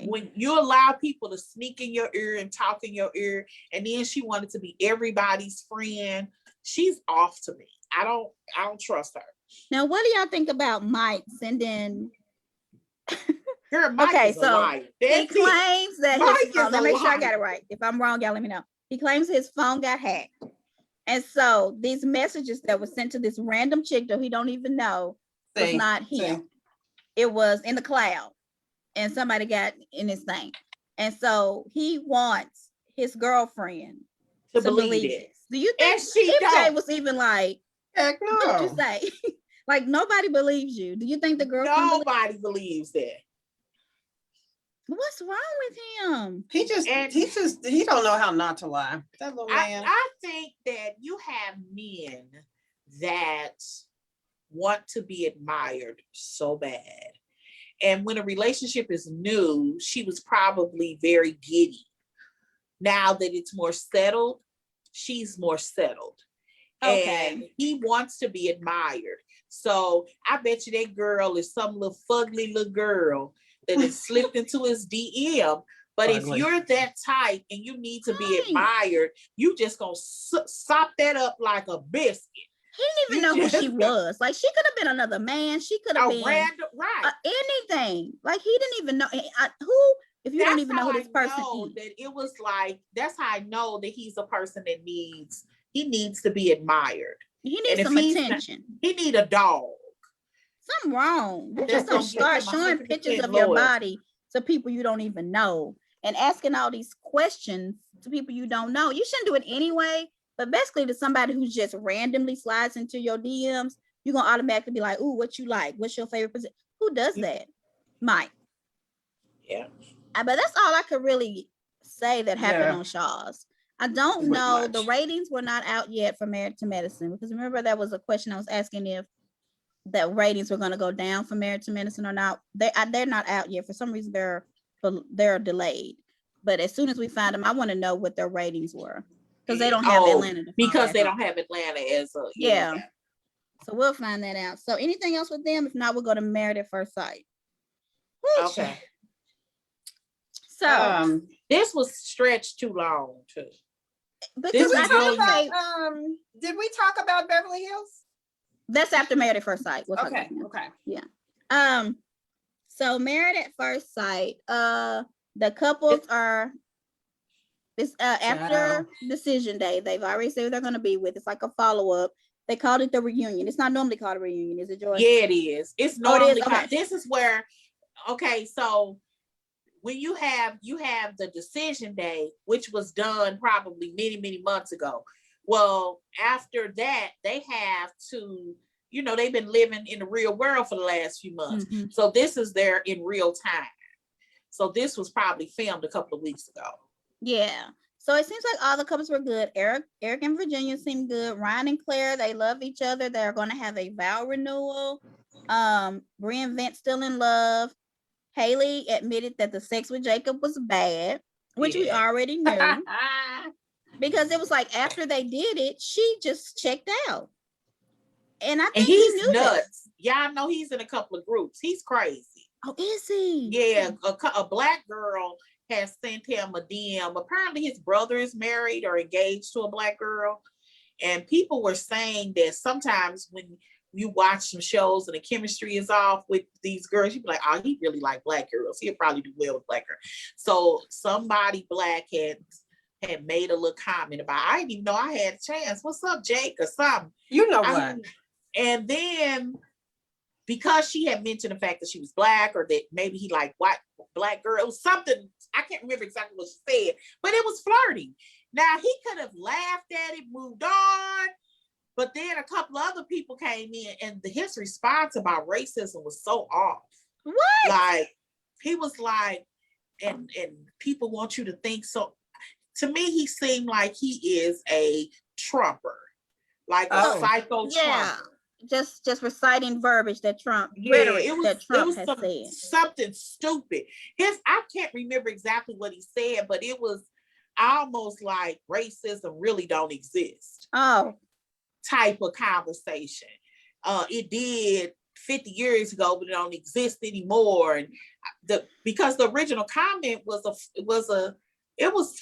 When you allow people to sneak in your ear and talk in your ear, and then she wanted to be everybody's friend, she's off to me. I don't trust her. Now, what do y'all think about Mike sending? Girl, Mike is a liar. He claims that his phone, let me make sure I got it right. If I'm wrong, y'all let me know. He claims his phone got hacked. And so these messages that were sent to this random chick that he don't even know was not him. It was in the cloud, and somebody got in his thing. And so he wants his girlfriend to believe it. Do you think MJ was even like, heck no? What did you say? Like, nobody believes you. Do you think the girlfriend? Nobody believes that. What's wrong with him? He don't know how not to lie. That little man. I think that you have men that want to be admired so bad. And when a relationship is new, she was probably very giddy. Now that it's more settled, she's more settled. Okay. And he wants to be admired. So I bet you that girl is some little fugly little girl that has slipped into his DM. But if you're that type and you need to be admired, you just gonna sop that up like a biscuit. He didn't even know who she was. Like, she could have been another man. She could have been random, right? Anything. Like, he didn't even know who. If you don't even know who this person is, that it was like, that's how I know that he's a person that needs to be admired. He needs some attention. He need a dog. Something wrong. You just don't start showing pictures of your body to people you don't even know and asking all these questions to people you don't know. You shouldn't do it anyway. But basically, to somebody who's just randomly slides into your DMs, you're gonna automatically be like, "Ooh, what you like? What's your favorite position?" Who does that? Mike. Yeah. But that's all I could really say that happened on Shaw's. I don't know. The ratings were not out yet for Married to Medicine, because remember that was a question I was asking if the ratings were going to go down for Married to Medicine or not. They're not out yet. For some reason, they're delayed. But as soon as we find them, I want to know what their ratings were, because they don't have Atlanta. Because they don't have Atlanta as a So we'll find that out. So anything else with them? If not, we'll go to Married at First Sight. Okay. So this was stretched too long too. Because I feel like did we talk about Beverly Hills? That's after Married at First Sight. We'll talk about that. Okay. Yeah. So Married at First Sight, the couples are after decision day. They've already said who they're going to be with. It's like a follow-up. They called it the reunion. It's not normally called a reunion, is it, Joy? Yeah, it is. It's normally it is? Okay. This is where, so when you have the decision day, which was done probably many, many months ago. Well, after that, they have to, they've been living in the real world for the last few months. Mm-hmm. So this is there in real time. So this was probably filmed a couple of weeks ago. Yeah. So it seems like all the couples were good. Eric and Virginia seem good. Ryan and Claire, they love each other. They're going to have a vow renewal. Bree and Vince still in love. Haley admitted that the sex with Jacob was bad, which we already knew. Because it was like after they did it, she just checked out. And I think he's he knew nuts. Y'all know he's in a couple of groups. He's crazy. Oh, is he? Yeah, a black girl has sent him a DM. Apparently his brother is married or engaged to a black girl. And people were saying that sometimes when you watch some shows and the chemistry is off with these girls, you'd be like, oh, he really like black girls. He'll probably do well with black girls. So somebody black had made a little comment about, I didn't even know I had a chance. What's up, Jake, or something? You know what? And then because she had mentioned the fact that she was black or that maybe he liked white black girl, it was something, I can't remember exactly what she said, but it was flirty. Now he could have laughed at it, moved on, but then a couple other people came in and his response about racism was so off. What? Like, he was like, and people want you to think so. To me, he seemed like he is a Trumper, like a psycho Trumper. Just reciting verbiage that Trump rhetoric that Trump has said. Something stupid. I can't remember exactly what he said, but it was almost like racism really don't exist. Oh, type of conversation. It did 50 years ago, but it don't exist anymore. And because the original comment was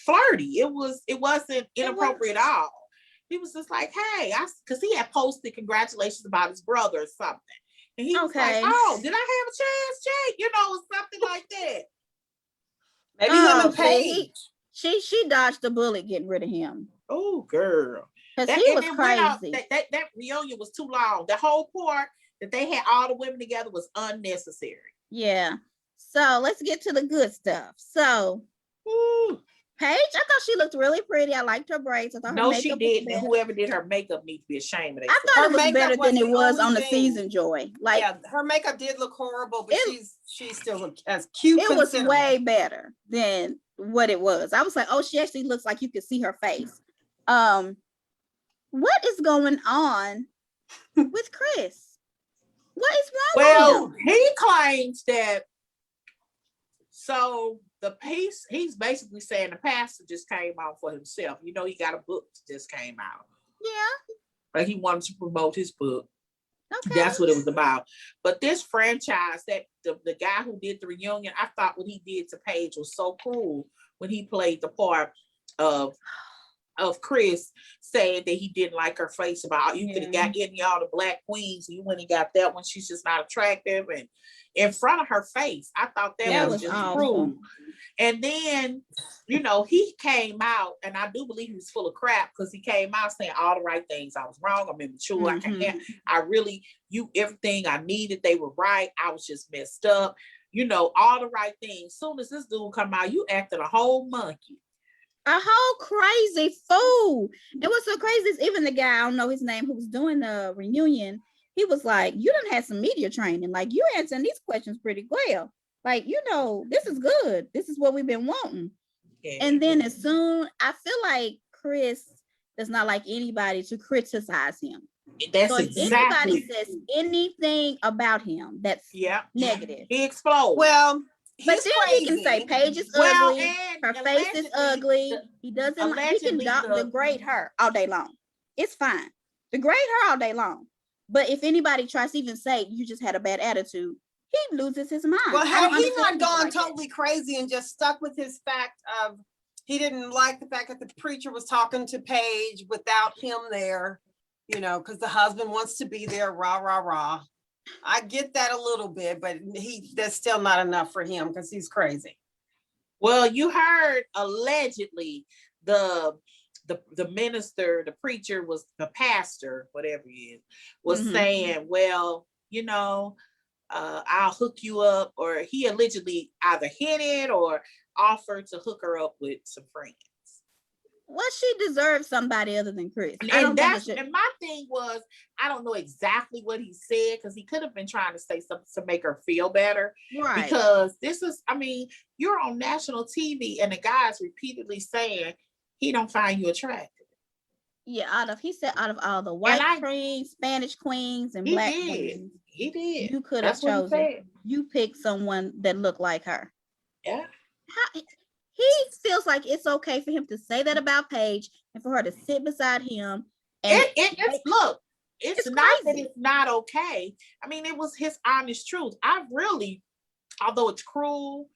flirty. It wasn't inappropriate at all. He was just like, hey, because he had posted congratulations about his brother or something. And he was like, oh, did I have a chance, Jake? Something like that. Maybe him and Paige. She dodged the bullet getting rid of him. Oh, girl. Because he was crazy. That reunion was too long. The whole part that they had all the women together was unnecessary. Yeah. So let's get to the good stuff. So, Paige, I thought she looked really pretty. I liked her braids. I thought her makeup she did. And whoever did her makeup needs to be ashamed of that. I thought it was better than it was on the season, Joy. Like, yeah, her makeup did look horrible, but she still looked as cute. It was way better than what it was. I was like, oh, she actually looks like you could see her face. What is going on with Chris? What is wrong with him? He claims that. So the piece, he's basically saying the pastor just came out for himself. He got a book that just came out. Yeah. But he wanted to promote his book. Okay. That's what it was about. But this franchise, that the guy who did the reunion, I thought what he did to Paige was so cruel when he played the part of Chris, saying that he didn't like her face, about you could have got any all the black queens, and you went and got that one, she's just not attractive, and in front of her face. I thought that was just cruel. And then, he came out, and I do believe he was full of crap, because he came out saying all the right things. I was wrong. I'm immature. Everything I needed, they were right. I was just messed up. All the right things. Soon as this dude come out, you acted a whole monkey. A whole crazy fool. It was so crazy. Even the guy, I don't know his name, who was doing the reunion, he was like, you done had some media training. Like, you answering these questions pretty well. Like, this is good. This is what we've been wanting. Yeah. And then I feel like Chris does not like anybody to criticize him. That's exactly. If anybody says anything about him that's negative, he explodes. Well, but then he can say Paige is ugly, her face is ugly. He doesn't. He can degrade her all day long. It's fine. Degrade her all day long. But if anybody tries to even say you just had a bad attitude, he loses his mind. Well, had he not gone like totally crazy and just stuck with his fact of he didn't like the fact that the preacher was talking to Paige without him there, you know, because the husband wants to be there, rah, rah, rah. I get that a little bit, but that's still not enough for him because he's crazy. Well, you heard allegedly the minister, the preacher, was the pastor, whatever he is, was saying, well, you know, I'll hook you up, or he allegedly either hinted or offered to hook her up with some friends. Well, she deserves somebody other than Chris. And my thing was, I don't know exactly what he said, because he could have been trying to say something to make her feel better. Right. Because this is, I mean, you're on national TV and the guy's repeatedly saying he don't find you attractive. Yeah, out of all the white queens, Spanish queens, and black queens, he did. You could have chosen. You picked someone that looked like her. Yeah. He feels like it's okay for him to say that about Paige and for her to sit beside him. And it's not that it's not okay. I mean, it was his honest truth. I really, although it's cruel,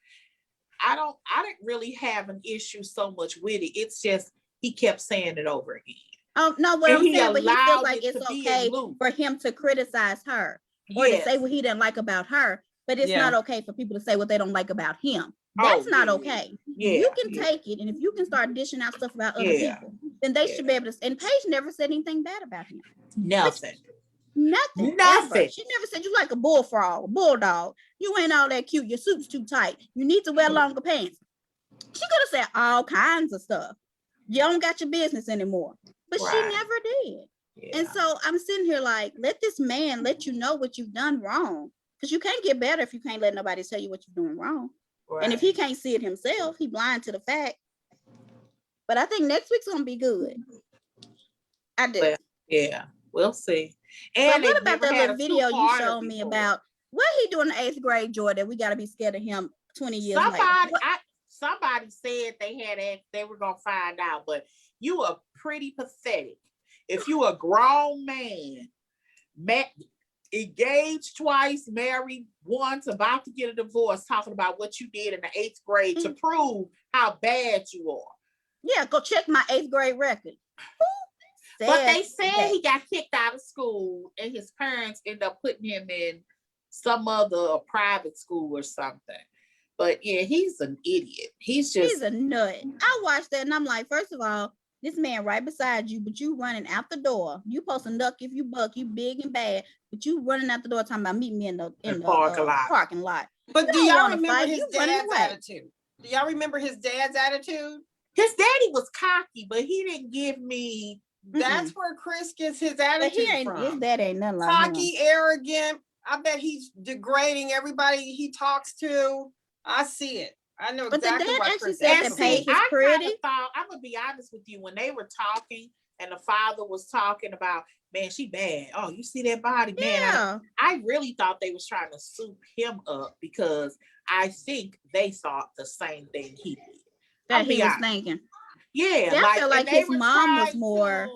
I didn't really have an issue so much with it. It's just he kept saying it over again. Oh no, what I'm saying, but he feels like it's okay for him to criticize her or to say what he didn't like about her, but it's not okay for people to say what they don't like about him. That's not okay. Yeah, you can take it, and if you can start dishing out stuff about other people, then they should be able to. And Paige never said anything bad about him. Nothing. Ever. She never said you like a bullfrog, a bulldog. You ain't all that cute. Your suit's too tight. You need to wear longer pants. She could have said all kinds of stuff. You don't got your business anymore. But she never did. Yeah. And so I'm sitting here like, let this man let you know what you've done wrong. Because you can't get better if you can't let nobody tell you what you're doing wrong. Right. And if he can't see it himself, he blind to the fact. But I think next week's gonna be good. I do. Well, yeah, we'll see. And what about that little video you showed me about what he doing in the 8th grade, Joy, that we gotta be scared of him 20 years later? Somebody said they were gonna find out, but you are pretty pathetic. If you a grown man, engaged twice, married once, about to get a divorce, talking about what you did in the 8th grade to prove how bad you are. Yeah, go check my 8th grade record. But they said he got kicked out of school and his parents ended up putting him in some other private school or something. But yeah, he's an idiot. He's a nut. I watched that and I'm like, first of all, this man right beside you, but you running out the door. You supposed to duck if you buck. You big and bad, but you running out the door talking about meet me in the parking lot. But do y'all remember his dad's attitude? Do y'all remember his dad's attitude? His daddy was cocky, but he didn't give me. That's where Chris gets his attitude from. His dad ain't nothing like cocky, arrogant. I bet he's degrading everybody he talks to. I see it. I know exactly what Chris said. I'm gonna be honest with you. When they were talking and the father was talking about, man, she bad. Oh, you see that body, man. Yeah. I really thought they was trying to soup him up because I think they thought the same thing he did. That he was thinking. Yeah. I feel like his mom was more.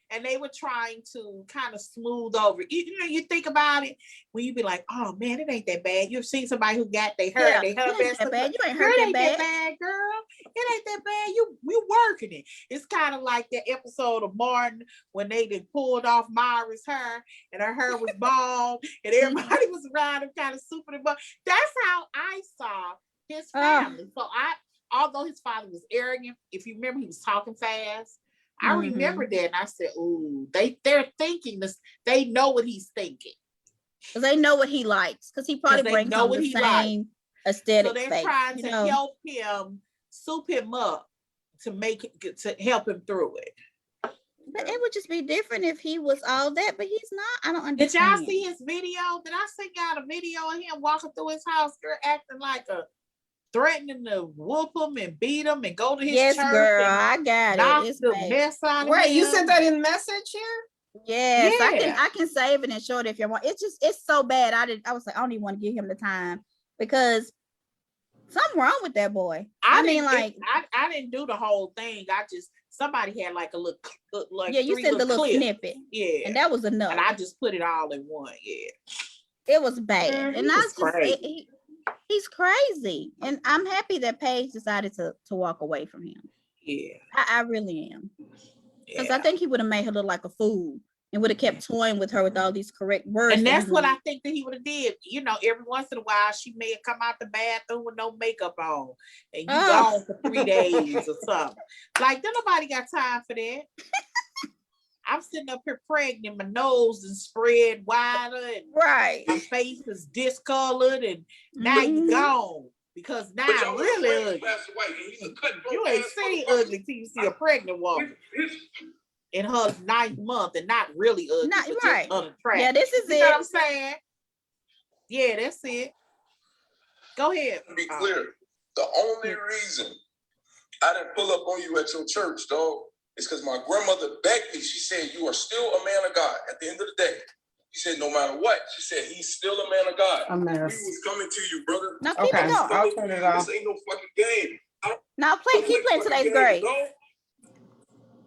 And they were trying to kind of smooth over. You know, you think about it when you be like, oh man, it ain't that bad. You've seen somebody who got they hurt, they hurt that bad. You ain't hurt that bad, girl. It ain't that bad. You working it. It's kind of like that episode of Martin when they did pulled off Myra's hair and her hair was bald and everybody was around him kind of souping him up. That's how I saw his family. So although his father was arrogant, if you remember, he was talking fast. I remember that and I said, ooh, they're thinking this. They know what he's thinking. Because they know what he likes. Because he probably brings on the same aesthetic. So they're trying to help him, soup him up to help him through it. But it would just be different if he was all that, but he's not. I don't understand. Did y'all see his video? Did I send y'all a video of him walking through his house, girl, acting like threatening to whoop him and beat him and go to his church? Yes, girl, I got it. It's the mess out of Wait, him. you sent that in message here? Yes, yeah. I can save it and show it if you want. It's so bad. I was like, I don't even want to give him the time because something wrong with that boy. I didn't do the whole thing. I just somebody had like a little, like yeah, you three sent the little clips. snippet. Yeah. And that was enough. And I just put it all in one. Yeah. It was bad. And I just, he's crazy. And I'm happy that Paige decided to walk away from him. Yeah. I really am. Because I think he would have made her look like a fool and would have kept toying with her with all these correct words. And that's what I think that he would have did. You know, every once in a while, she may have come out the bathroom with no makeup on, and you gone for 3 days or something. Like, then nobody got time for that. I'm sitting up here pregnant, my nose is spread wider, and my face is discolored, and now you gone. Because now I'm really ugly. You ain't seen ugly till you see a pregnant woman in her 9th month and not really ugly, but just unattractive. Yeah, this is you know what I'm saying? Yeah, that's it. Go ahead. To be clear, the only reason I didn't pull up on you at your church, dog, is because my grandmother begged me. She said, you are still a man of God at the end of the day. She said, no matter what, she said, he's still a man of God. A mess. We was coming to you, brother. Now keep it going. I'll turn it off. This ain't no fucking game. Now keep playing today's grade.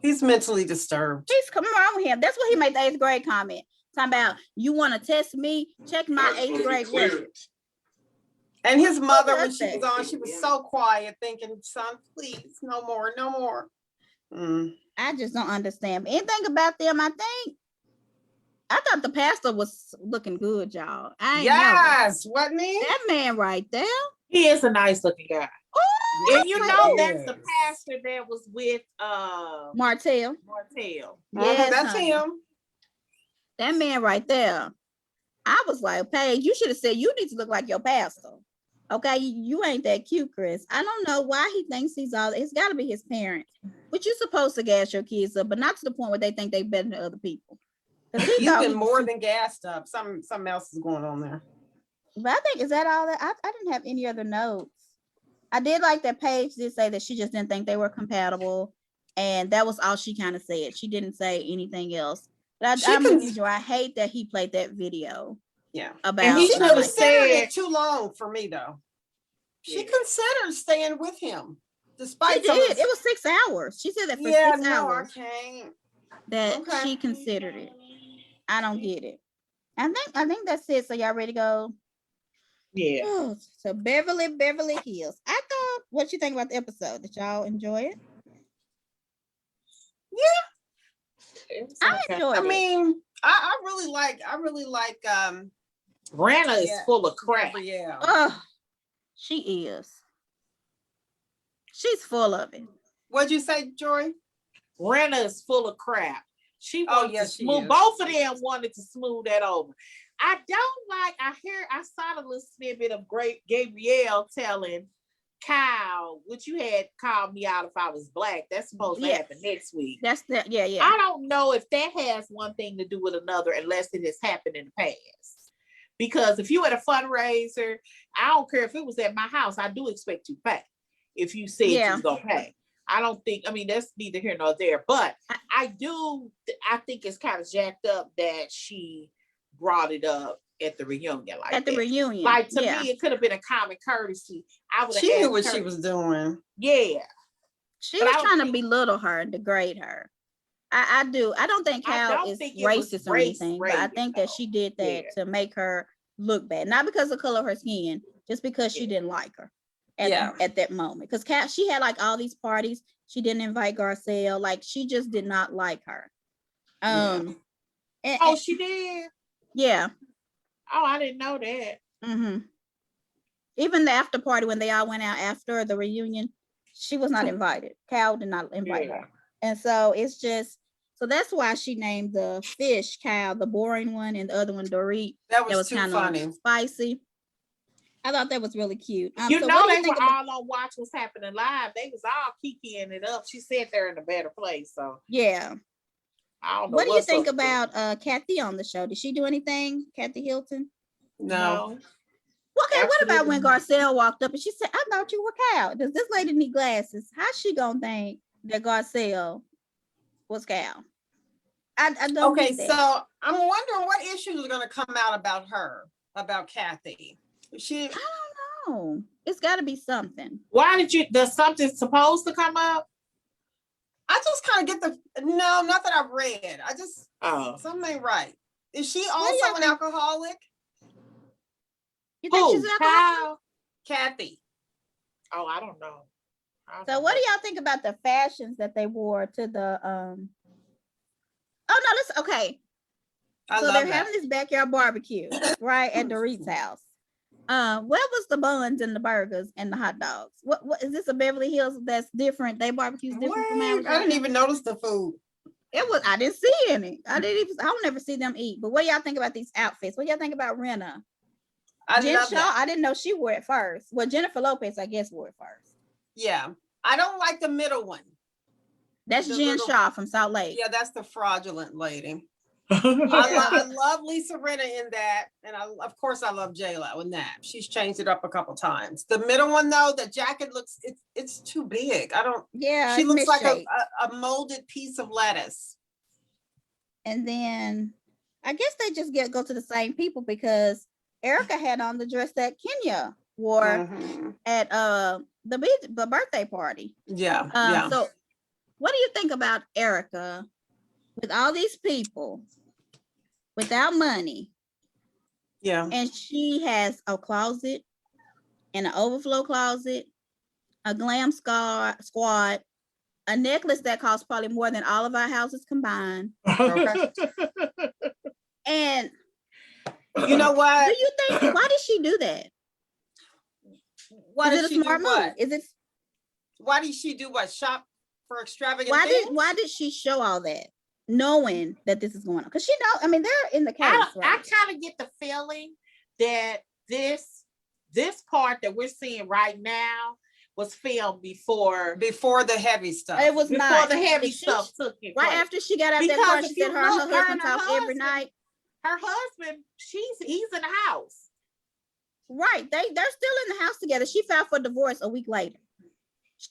He's mentally disturbed. He's coming around with him. That's what he made the 8th grade comment. Talking about, you want to test me? Check my 8th grade records. And his mother, when she was on, she was so quiet, thinking, son, please, no more, no more. I just don't understand anything about them. I thought the pastor was looking good, y'all. Wasn't he? That man right there. He is a nice looking guy. Ooh, and you know that's the pastor that was with Martell. Yes, that's him. That man right there. I was like, Paige, you should have said you need to look like your pastor. Okay, you ain't that cute, Chris. I don't know why he thinks he's all. It's got to be his parents. But you're supposed to gas your kids up, but not to the point where they think they're better than other people. He's been more than gassed up. Something else is going on there. But I think, is that all that? I didn't have any other notes. I did like that Paige did say that she just didn't think they were compatible. And that was all she kind of said. She didn't say anything else. But I'm with you, I hate that he played that video. Yeah. About, and he should have considered it too long for me, though. She considered staying with him. Despite she did. It was 6 hours. She said that for 6 hours. I can't. That she considered it. I don't get it. I think that's it. So y'all ready to go? Yeah. Oh, so Beverly Hills. I thought, what you think about the episode? Did y'all enjoy it? Yeah. I enjoyed it. I mean, I really like Rana is full of crap. Yeah. Oh, she is. She's full of it. What'd you say, Joy? Rana is full of crap. She wanted to smooth. Is. Both of them wanted to smooth that over. I saw the little snippet of Gabrielle telling Kyle, which you had called me out if I was black. That's supposed to happen next week. That's the yeah. I don't know if that has one thing to do with another unless it has happened in the past. Because if you had a fundraiser, I don't care if it was at my house, I do expect you to pay. If you said you was gonna pay. I don't think, I mean, that's neither here nor there, but I think it's kind of jacked up that she brought it up at the reunion like at the reunion. Like to me, it could have been a common courtesy. She knew what she was doing. Yeah. She was trying to belittle her and degrade her. I do. I don't think Cal is racist or anything, but I think that she did that to make her look bad. Not because of the color of her skin, just because she didn't like her at that moment. Because Cal, she had like all these parties. She didn't invite Garcelle. Like she just did not like her. She did? Yeah. Oh, I didn't know that. Mm-hmm. Even the after party when they all went out after the reunion, she was not invited. Cal did not invite her. And so it's just, so that's why she named the fish Cal, the boring one, and the other one Dorit. That was too kind funny. of spicy. I thought that was really cute. They were all on Watch What's Happening Live. They was all kikiing it up. She said they're in a better place. So yeah. I don't know. What do you think about Kathy on the show? Did she do anything? Kathy Hilton? No. Okay, what about when Garcelle walked up and she said, I thought you were Cal. Does this lady need glasses? How's she gonna think that Garcelle was Cal? I don't Okay, so I'm wondering what issues are gonna come out about her, about Kathy. I don't know. It's gotta be something. Does something supposed to come up? I just kind of get no, not that I've read. I just, something ain't right. Is she also an alcoholic? You think she's an alcoholic? Kathy. Oh, I don't know. So what do y'all think about the fashions that they wore to the oh no, okay. So they're having this backyard barbecue, right, at Dorit's house. What was the buns and the burgers and the hot dogs? What is this, a Beverly Hills that's different? They barbecues different from ours. I didn't even notice the food. I didn't see any. I don't never see them eat. But what do y'all think about these outfits? What do y'all think about Rena? Jen Shaw, I didn't know she wore it first. Well, Jennifer Lopez, I guess, wore it first. Yeah. I don't like the middle one. That's Jen Shaw from Salt Lake. Yeah, that's the fraudulent lady. I love Lisa Rinna in that, and of course I love J-Lo in that. She's changed it up a couple times. The middle one though, the jacket looks it's too big. I don't. Yeah, she looks like a molded piece of lettuce. And then I guess they just go to the same people, because Erica had on the dress that Kenya wore at the birthday party. Yeah. So what do you think about Erica with all these people without money? Yeah. And she has a closet and an overflow closet, a glam squad, a necklace that costs probably more than all of our houses combined. Okay. And you know what? Do you think, why did she do that? Is it a smart move? Why did she do what? Shop for extravagant things? Why did she show all that, knowing that this is going on? Because she know, I mean, they're in the case. I kind of get the feeling that this part that we're seeing right now was filmed before the heavy stuff. It was before not. the heavy stuff took it. Right after she got out that car, she said her and her husband talk every night. Her husband, he's in the house. Right. They're still in the house together. She filed for divorce a week later.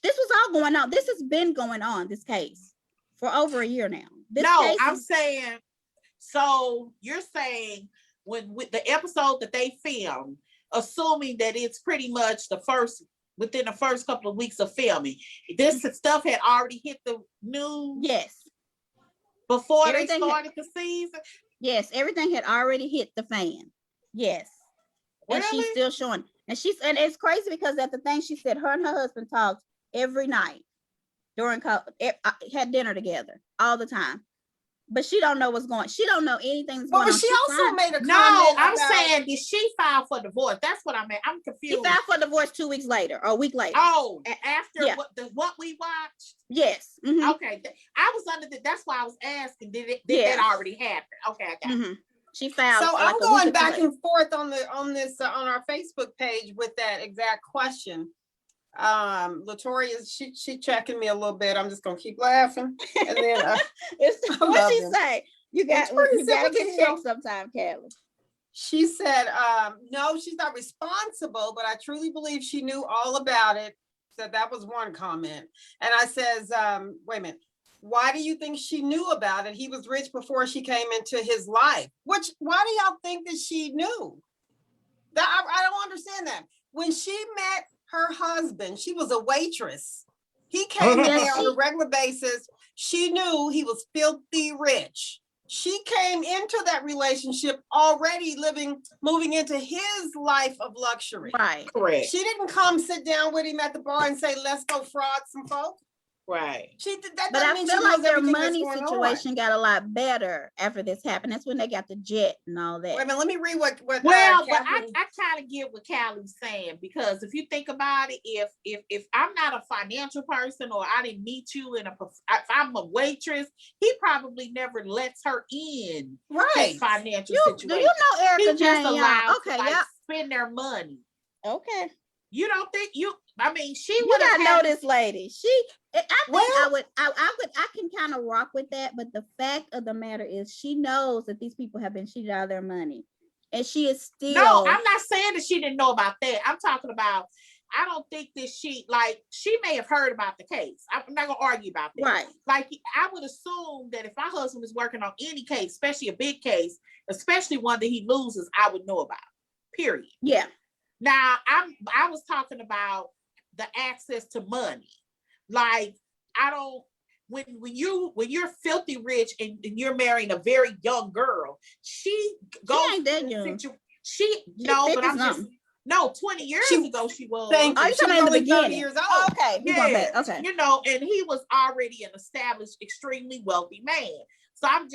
This was all going on. This has been going on, this case, for over a year now. I'm saying, so you're saying with the episode that they filmed, assuming that it's pretty much within the first couple of weeks of filming, this stuff had already hit the news? Yes. Before they started the season? Yes, everything had already hit the fan. Yes. And she's still showing. And it's crazy because at the thing she said her and her husband talked every night during COVID, had dinner together all the time. But she don't know what's going on. She don't know anything that's going on. But she also made a comment. No, I'm saying, did she file for divorce? That's what I meant. I'm confused. She filed for divorce 2 weeks later, or a week later. Oh, after what we watched? Yes. Mm-hmm. Okay. I was under that's why I was asking, did that already happen? Okay, I got it. She filed. So I'm going back and forth on our Facebook page with that exact question. Latoria, she checking me a little bit. I'm just gonna keep laughing. And then what she say? You gotta get checked sometime, Kelly. She said, no, she's not responsible, but I truly believe she knew all about it. So that was one comment. And I says, wait a minute, why do you think she knew about it? He was rich before she came into his life. Why do y'all think that she knew? I don't understand that. When she met her husband, she was a waitress. He came in there on a regular basis. She knew he was filthy rich. She came into that relationship already moving into his life of luxury. Right. Correct. She didn't come sit down with him at the bar and say, let's go fraud some folk. Right. But I feel like their money situation got a lot better after this happened. That's when they got the jet and all that. Wait a minute, let me read what but I kind of get what Callie's saying, because if you think about it, if I'm not a financial person, or I didn't meet you if I'm a waitress, he probably never lets her in. Right. His financial situation. Do you know Erica Jayne? Allowed to spend their money. Okay. You don't think I mean, you gotta know this lady. I can kind of rock with that, but the fact of the matter is she knows that these people have been cheated out of their money, and she is still. No, I'm not saying that she didn't know about that. I'm talking about, I don't think that she may have heard about the case. I'm not gonna argue about that. Right. Like, I would assume that if my husband is working on any case, especially a big case, especially one that he loses, I would know about. Period. Yeah. Now, I was talking about the access to money. Like, when you're filthy rich and you're marrying a very young girl, she goes ain't that young. But I'm just 20 years ago she was. Thank you. you She was talking about in the only 30 beginning? years old. Okay, we're going back. Okay. You know, and he was already an established, extremely wealthy man. So I'm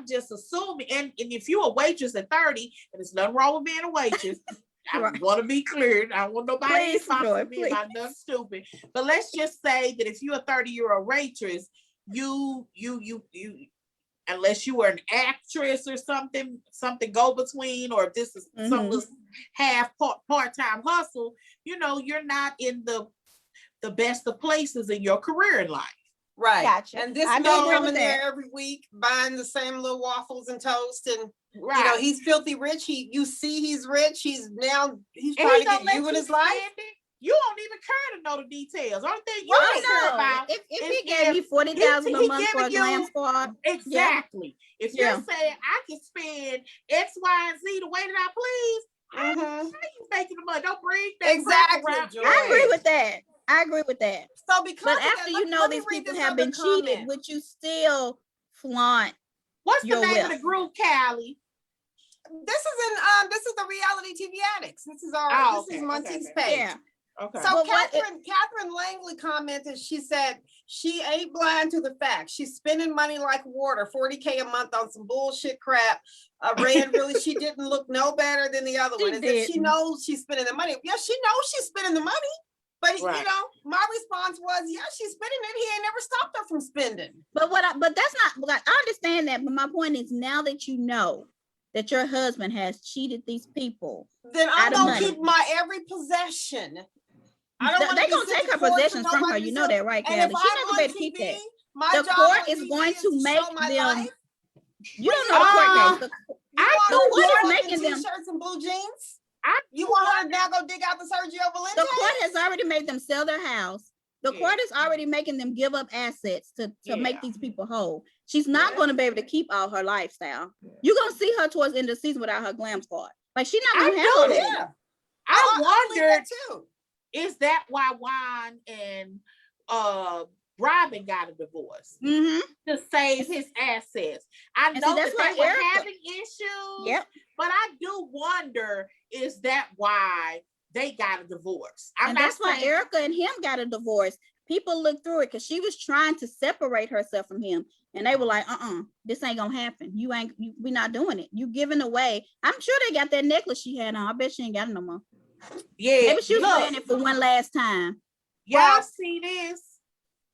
just assuming, and if you're a waitress at 30, and there's nothing wrong with being a waitress. I want to be clear. I don't want nobody to sponsor me about nothing stupid. But let's just say that if you're a 30-year-old waitress, you unless you were an actress or something go between, or if this is some little half part-time hustle, you know, you're not in the best of places in your career in life. Right. Gotcha. And this I man agree coming with there that. every week buying the same little waffles and toast, and Right. you know, he's filthy rich. You see he's rich. He's trying to get you in his life. You don't even care to know the details. Only thing you Well, care about if he gave you $40,000 a month for a glam squad, exactly. If you're saying I can spend X, Y, and Z the way that I please, how you making the money? Don't bring that exactly. I agree with that. So because but after you know these people have been cheated, would you still flaunt? What's your the name wealth? of the group, Callie? This is the Reality TV Addicts. This is our this is Monteith's page. Yeah. Okay. So Catherine Langley commented, she said she ain't blind to the fact she's spending money like water, $40K a month on some bullshit crap. Rand she didn't look no better than the other one. She knows she's spending the money. Yeah, she knows she's spending the money. But you know, my response was, yeah, she's spending it. He ain't never stopped her from spending. But that's not like, I understand that, but my point is, now that you know that your husband has cheated these people, then I'm gonna keep my every possession. I don't. They're gonna take her possessions from her. You know that, right, Kelly? She's not gonna be able to keep that. The court is going to make them. You don't know the court case. The court is making them t-shirts and blue jeans. You want her to now go dig out the Sergio Valente? The court has already made them sell their house. The court is already making them give up assets to make these people whole. She's not going to be able to keep all her lifestyle. You're going to see her towards the end of the season without her glam squad. Like, she's not going to have all that. I wondered, is that why Juan and Robin got a divorce? To save his assets. I know that they were having issues, but I do wonder, is that why they got a divorce? And that's why Erica and him got a divorce. People looked through it because she was trying to separate herself from him, and they were like, this ain't gonna happen. We're not doing it. You giving away. I'm sure they got that necklace she had on. I bet she ain't got it no more. Yeah, maybe she was wearing it for one last time. Y'all see this?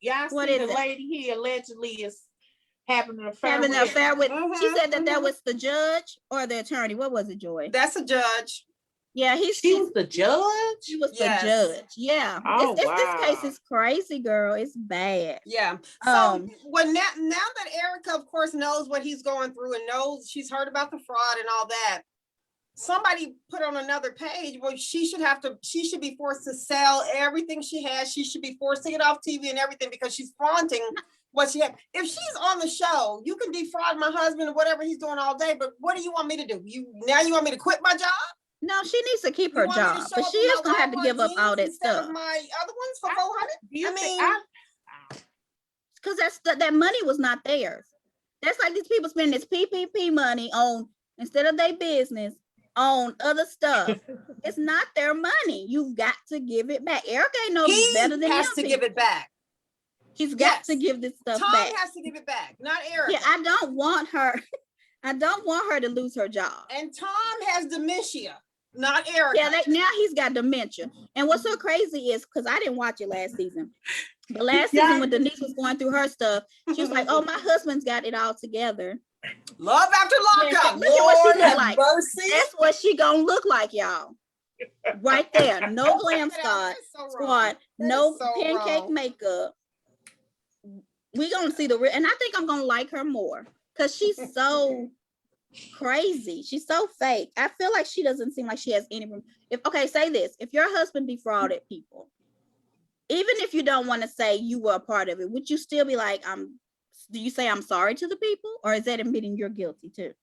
Y'all what see the lady here allegedly is having an affair with. She said that was the judge or the attorney. What was it, Joy? That's a judge. Yeah, she was the judge. She was the judge. Yeah. Oh, this case is crazy, girl. It's bad. Yeah. So now that Erica, of course, knows what he's going through and knows she's heard about the fraud and all that, somebody put on another page, well, she should be forced to sell everything she has. She should be forced to get off TV and everything because she's flaunting what she had. If she's on the show, you can defraud my husband or whatever he's doing all day, but what do you want me to do? You want me to quit my job? No, she needs to keep her job, but she is gonna have to give up all that stuff. My other ones for 400. Because that money was not theirs. That's like these people spending this PPP money on, instead of their business, on other stuff. It's not their money. You've got to give it back. Erica ain't no better than him. He has to give it back. He's got to give this stuff back. Tom has to give it back, not Erica. Yeah, I don't want her. I don't want her to lose her job. And Tom has dementia, not Erica. Yeah, now he's got dementia. And what's so crazy is, because I didn't watch it last season. The last season when Denise was going through her stuff, she was like, "Oh, my husband's got it all together." Love after lockup. Look at what she look like. That's what she gonna look like, y'all. Right there. No glam squad, no pancake makeup. We gonna see the real, and I think I'm gonna like her more because she's so crazy. She's so fake. I feel like she doesn't seem like she has any room. Say this: if your husband defrauded people, even if you don't want to say you were a part of it, would you still be like, do you say I'm sorry to the people, or is that admitting you're guilty too?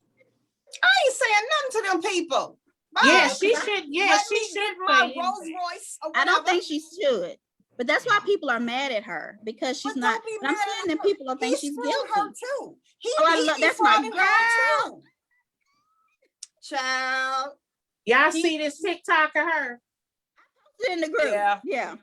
I ain't saying nothing to them people. Yeah, she should. Yeah, she should. My Rolls Royce. I don't think she should. But that's why people are mad at her because she's But not. don't be But I'm mad at saying that her. people will think He she's screwed guilty. her too. That's my her too. Child. Y'all see this TikTok of her? In the group. Yeah.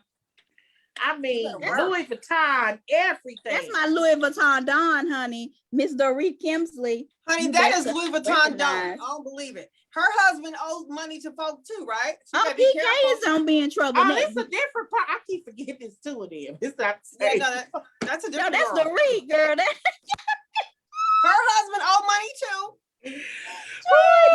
I mean, That's Louis Vuitton, everything. That's my Louis Vuitton Don, honey. Miss Dorit Kemsley. Honey, You that is better Louis Vuitton Don. I recognize. don't believe it. Her husband owes money to folk too, right? She Oh, gotta be PK careful. is gonna be in trouble. Oh, next. it's a different part. I keep forgetting it's two of them. It's not the Yeah, same. no, that's a No, different that's girl. Dorit, girl. Her husband owe money too.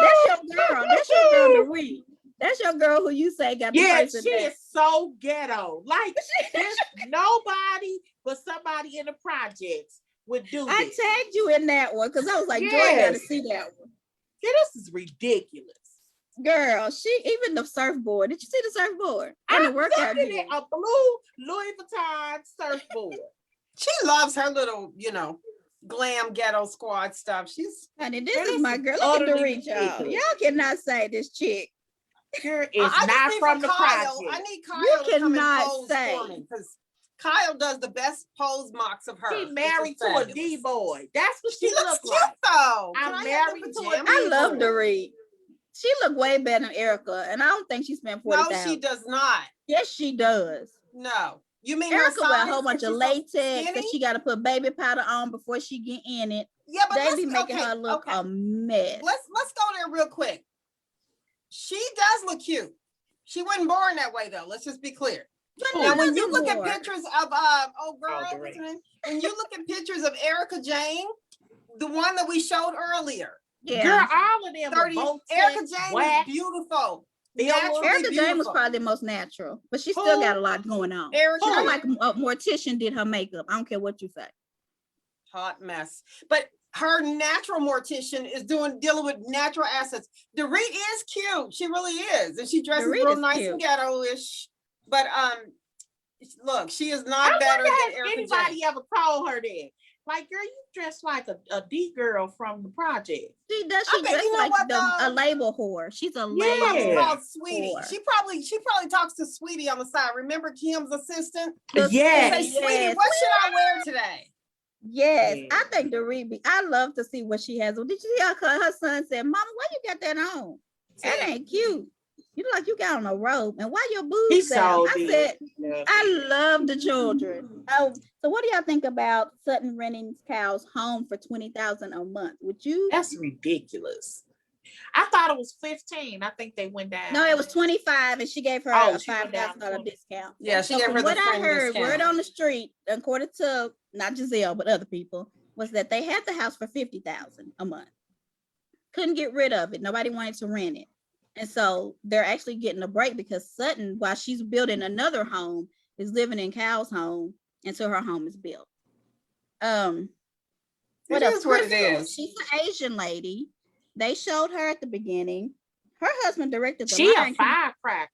That's your girl. That's your girl, Dorit. That's your girl who you say got the Yeah, person she that. is so ghetto. Like, there's nobody but somebody in the projects would do I this. tagged you in that one because I was like, Joy Yes. gotta see that one. Yeah, this is ridiculous. Girl, she even the surfboard. Did you see the surfboard? And the I'm workout looking gear. at a blue Louis Vuitton surfboard. She loves her little, glam ghetto squad stuff. She's Honey, this Girl, is this my is girl. Look at utterly Dorit, y'all. ridiculous. Y'all cannot say this chick. Here is I not just need from for the Kyle. project. I need Kyle You to come and cannot pose say. for me because Kyle does the best pose mocks of her. She This married is to a fabulous. D-boy. That's what She she looks looks cute like. though. I'm Can I have married them to a pajamas? I love D-boy. Dorit. She look way better than Erica, and I don't think she spent No, $40,000. she does not. Yes, she does. No. You mean Erica her wear a size whole bunch and of she's so latex that skinny? she got to put baby powder on before she get in it. Yeah, but They let's be making her look a mess. Let's go there real quick. She does look cute. She wasn't born that way though. Let's just be clear. Now, when you look at pictures of Dorit. when you look at pictures of Erica Jayne, the one that we showed earlier, Yeah. Girl, all of them are 30, both Erica Jayne wax. is beautiful. Bill Naturally Erica Jayne was beautiful. probably the most natural, but she still Who? got a lot going on. Erica She look Jayne, like a mortician did her makeup. I don't care what you say. hot mess. But her natural mortician is dealing with natural assets. Dorit is cute. She really is. And she dresses Dorit real is nice cute. and ghetto-ish. But look, she is not I better wonder than if Erica anybody Jayne. ever told her that. Like, girl, you dress like a D girl from the project. She does. I She bet dressed you know like what, a though? label whore. She's a Yeah. It's label called Sweetie. whore. She probably talks to Sweetie on the side. Remember Kim's assistant? Look, Yes. Say, Sweetie, what should I wear today? Yes, Yeah. I think Dorit. I love to see what she has. Did you see her son said, "Mama, why you got that on? That ain't cute. You look like you got on a robe, and why your boobs He down?" so I did. said, Yeah. I love the children. Oh, so what do y'all think about Sutton renting Cal's home for $20,000 a month? Would you? That's ridiculous. I thought it was 15. I think they went down. No, it was 25, and she gave her Oh, a she went down $5,000 20. discount. Yeah, she So gave from her the what I friend heard, discount. word on the street, according to not Giselle but other people, was that they had the house for $50,000 a month. Couldn't get rid of it. Nobody wanted to rent it, and so they're actually getting a break because Sutton, while she's building another home, is living in Cal's home until her home is built. What It else? is what it Crystal, is. she's an Asian lady. They showed her at the beginning. Her husband directed the She a Lion King. firecracker.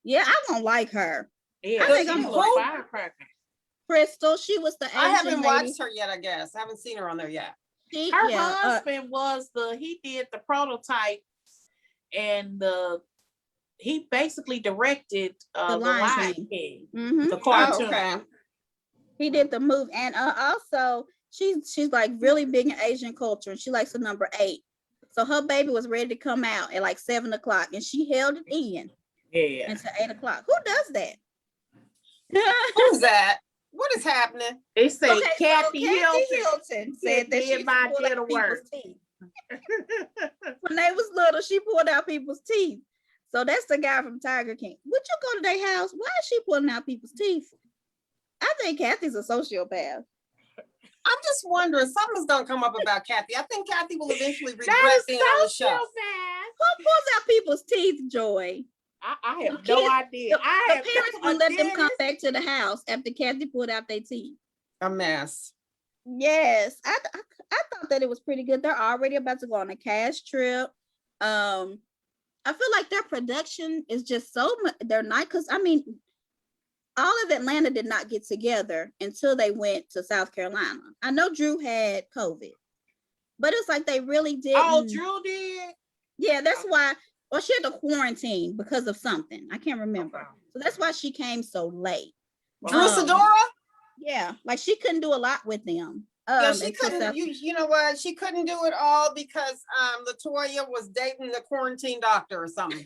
Yeah, I don't like her. Yeah, I think she's I'm a who? firecracker. Crystal, she was the Asian I haven't lady. watched her yet, I guess. I haven't seen her on there yet. Her Yeah, husband he did the prototype and he basically directed the Lion King, mhm. the cartoon. Okay. He did the move, and also she's like really big in Asian culture, and she likes the number 8. So her baby was ready to come out at like 7 o'clock, and she held it in Yeah. until 8 o'clock. Who does that? Who's that? What is happening? They say Okay, so Kathy Hilton said that she did my pulled dinner out work. people's teeth. When they was little, she pulled out people's teeth. So that's the guy from Tiger King. Would you go to their house? Why is she pulling out people's teeth? I think Kathy's a sociopath. I'm just wondering, something's gonna come up about Kathy. I think Kathy will eventually regret That is being on the so show. bad. Who pulls out people's teeth, Joy? I have The no kids- idea. The I have parents a won't let them come dentist. back to the house after Kathy pulled out their teeth. A mess. Yes, I thought that it was pretty good. They're already about to go on a cash trip. I feel like their production is just so much. They're not, because I mean, all of Atlanta did not get together until they went to South Carolina. I know Drew had COVID, but it's like they really didn't. Oh, Drew did? Yeah, that's why. Well, she had to quarantine because of something. I can't remember. Okay. So that's why she came so late. Drusadora? Yeah, like she couldn't do a lot with them. Yeah, she couldn't. You know what? She couldn't do it all because Latoya was dating the quarantine doctor or something.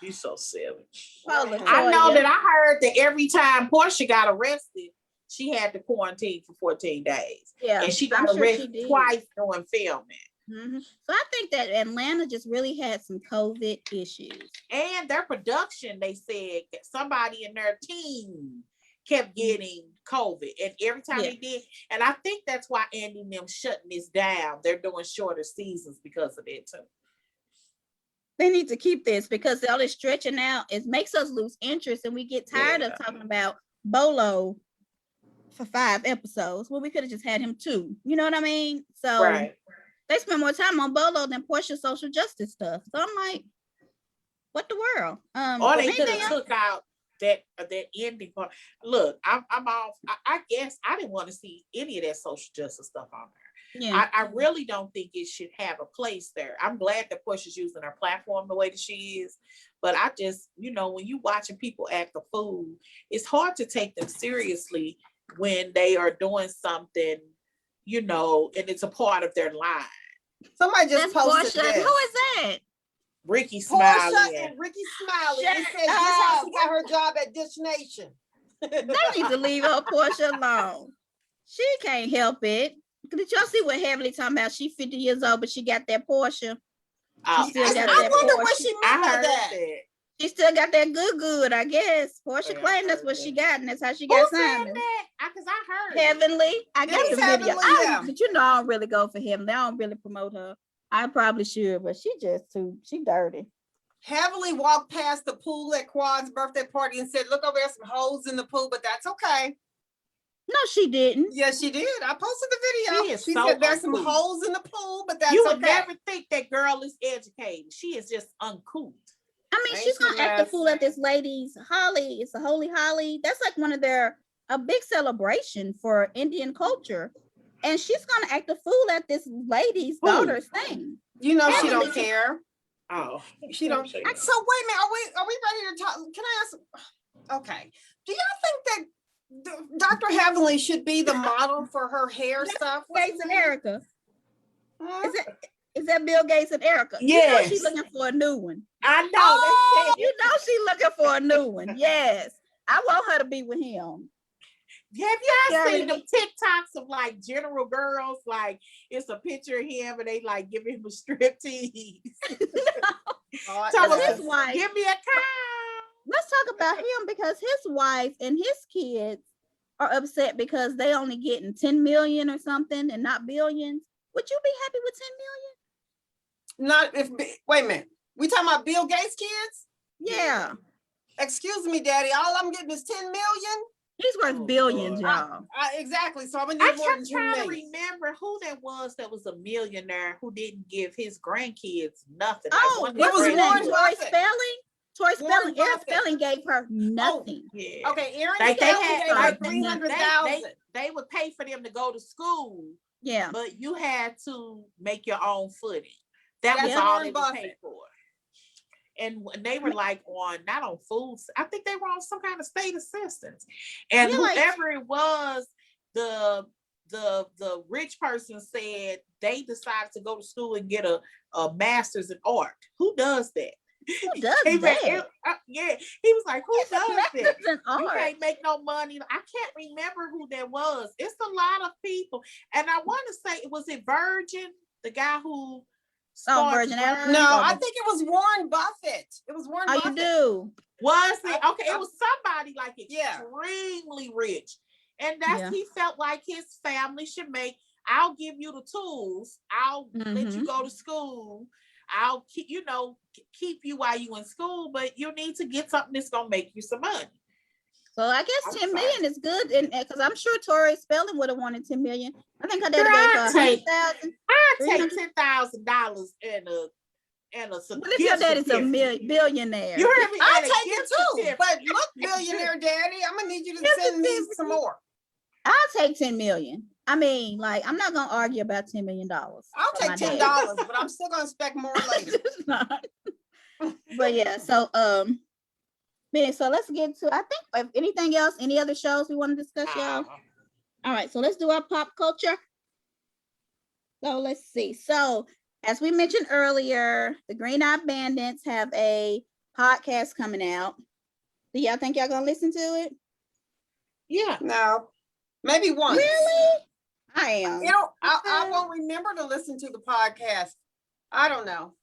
You so savage. Oh, I know that I heard that every time Porsha got arrested, she had to quarantine for 14 days. Yeah, and she got arrested twice during filming. So I think that Atlanta just really had some COVID issues. And their production, they said that somebody in their team kept getting COVID. And every time they did, and I think that's why Andy and them shutting this down. They're doing shorter seasons because of it too. They need to keep this because all this stretching out, it makes us lose interest and we get tired of talking about Bolo for 5 episodes. Well, we could have just had him 2. You know what I mean? So they spend more time on Bolo than Porsha's social justice stuff. So I'm like, what the world? Or they could have took out that ending part. Look, I'm off. I guess I didn't want to see any of that social justice stuff on there. Yeah. I really don't think it should have a place there. I'm glad that Porsha's using her platform the way that she is. But I just, when you watching people act a fool, it's hard to take them seriously when they are doing something, and it's a part of their line. Somebody just posted Porsha. this. Who is that? Ricky Smiley. Porsha and Ricky Smiley. It says this how she got her job at Dish Nation. They need to leave her Porsha alone. She can't help it. Did y'all see what Heavenly talking about? She 50 years old, but she got that Porsha. I wonder what she meant by that. She still got that good, I guess. Porsha claimed that's what she got, and that's how she got signed. Because I heard Heavenly. I got the video. Yeah. But I don't really go for Heavenly. I don't really promote her. I probably should, but she dirty. Heavenly walked past the pool at Quad's birthday party and said, "Look over there, some holes in the pool, but that's okay." No, she didn't. Yes, she did. I posted the video. She so said there's some holes in the pool, but that's you would never think that girl is educated. She is just uncouth. I mean, she's gonna act a fool at this lady's Holly. It's a holy Holly. That's like one of a big celebration for Indian culture. And she's gonna act a fool at this lady's daughter's thing. She don't care. Oh, she don't. So wait a minute, are we ready to talk? Can I ask? Okay. Do y'all think that Dr. Heavenly should be the model for her hair stuff? Gates and Erica. Is that Bill Gates and Erica? Yes. She's looking for a new one. I know. She's looking for a new one. Yes. I want her to be with him. Have y'all seen them TikToks of like general girls? Like it's a picture of him and they like give him a striptease. His wife. Give me a call. Let's talk about him because his wife and his kids are upset because they only getting 10 million or something and not billions. Would you be happy with 10 million? Wait a minute. We talking about Bill Gates' kids? Yeah. Excuse me, Daddy. All I'm getting is 10 million. He's worth billions, y'all. Exactly. So I'm gonna need more than 10 million. I'm trying to remember who that was a millionaire who didn't give his grandkids nothing. Oh, it was Warren Tori Spelling. Tori Spelling. Aaron Spelling gave her nothing. Oh, yeah. Okay, Aaron Spelling gave her 300,000. They would pay for them to go to school. Yeah. But you had to make your own footing. That was all they would pay for. And they were like not on food. I think they were on some kind of state assistance. And whoever it was, the rich person said they decided to go to school and get a master's in art. Who does that? Who does that? Yeah, he was like, who does that? You can't make no money. I can't remember who that was. It's a lot of people. And I want to say, was it Virgin, the guy who Virgin? No, I think it was Warren Buffett. It was Warren Buffett. You do? Was it? Okay, it was somebody like extremely rich. And he felt like his family should make, I'll give you the tools. I'll let you go to school. I'll keep you while you in school, but you need to get something that's gonna make you some money. So I guess 10 million is good, and because I'm sure Tori Spelling would have wanted 10 million. I think her daddy gave her 100,000. I'd take $10,000 and a. What if your daddy's a billionaire? You heard me? I'll take it too. But look, billionaire daddy, I'm gonna need you to send me some more. I'll take 10 million. I mean, like, I'm not gonna argue about $10 million. I'll take $10, but I'm still gonna expect more later. But yeah, so Benny, so let's get to, I think, if anything else, any other shows we want to discuss, y'all? All right, so let's do our pop culture. So let's see. So as we mentioned earlier, the Green Eye Bandits have a podcast coming out. Do y'all think y'all gonna listen to it? Yeah. No, maybe once. Really? I am. You know, I won't remember to listen to the podcast. I don't know.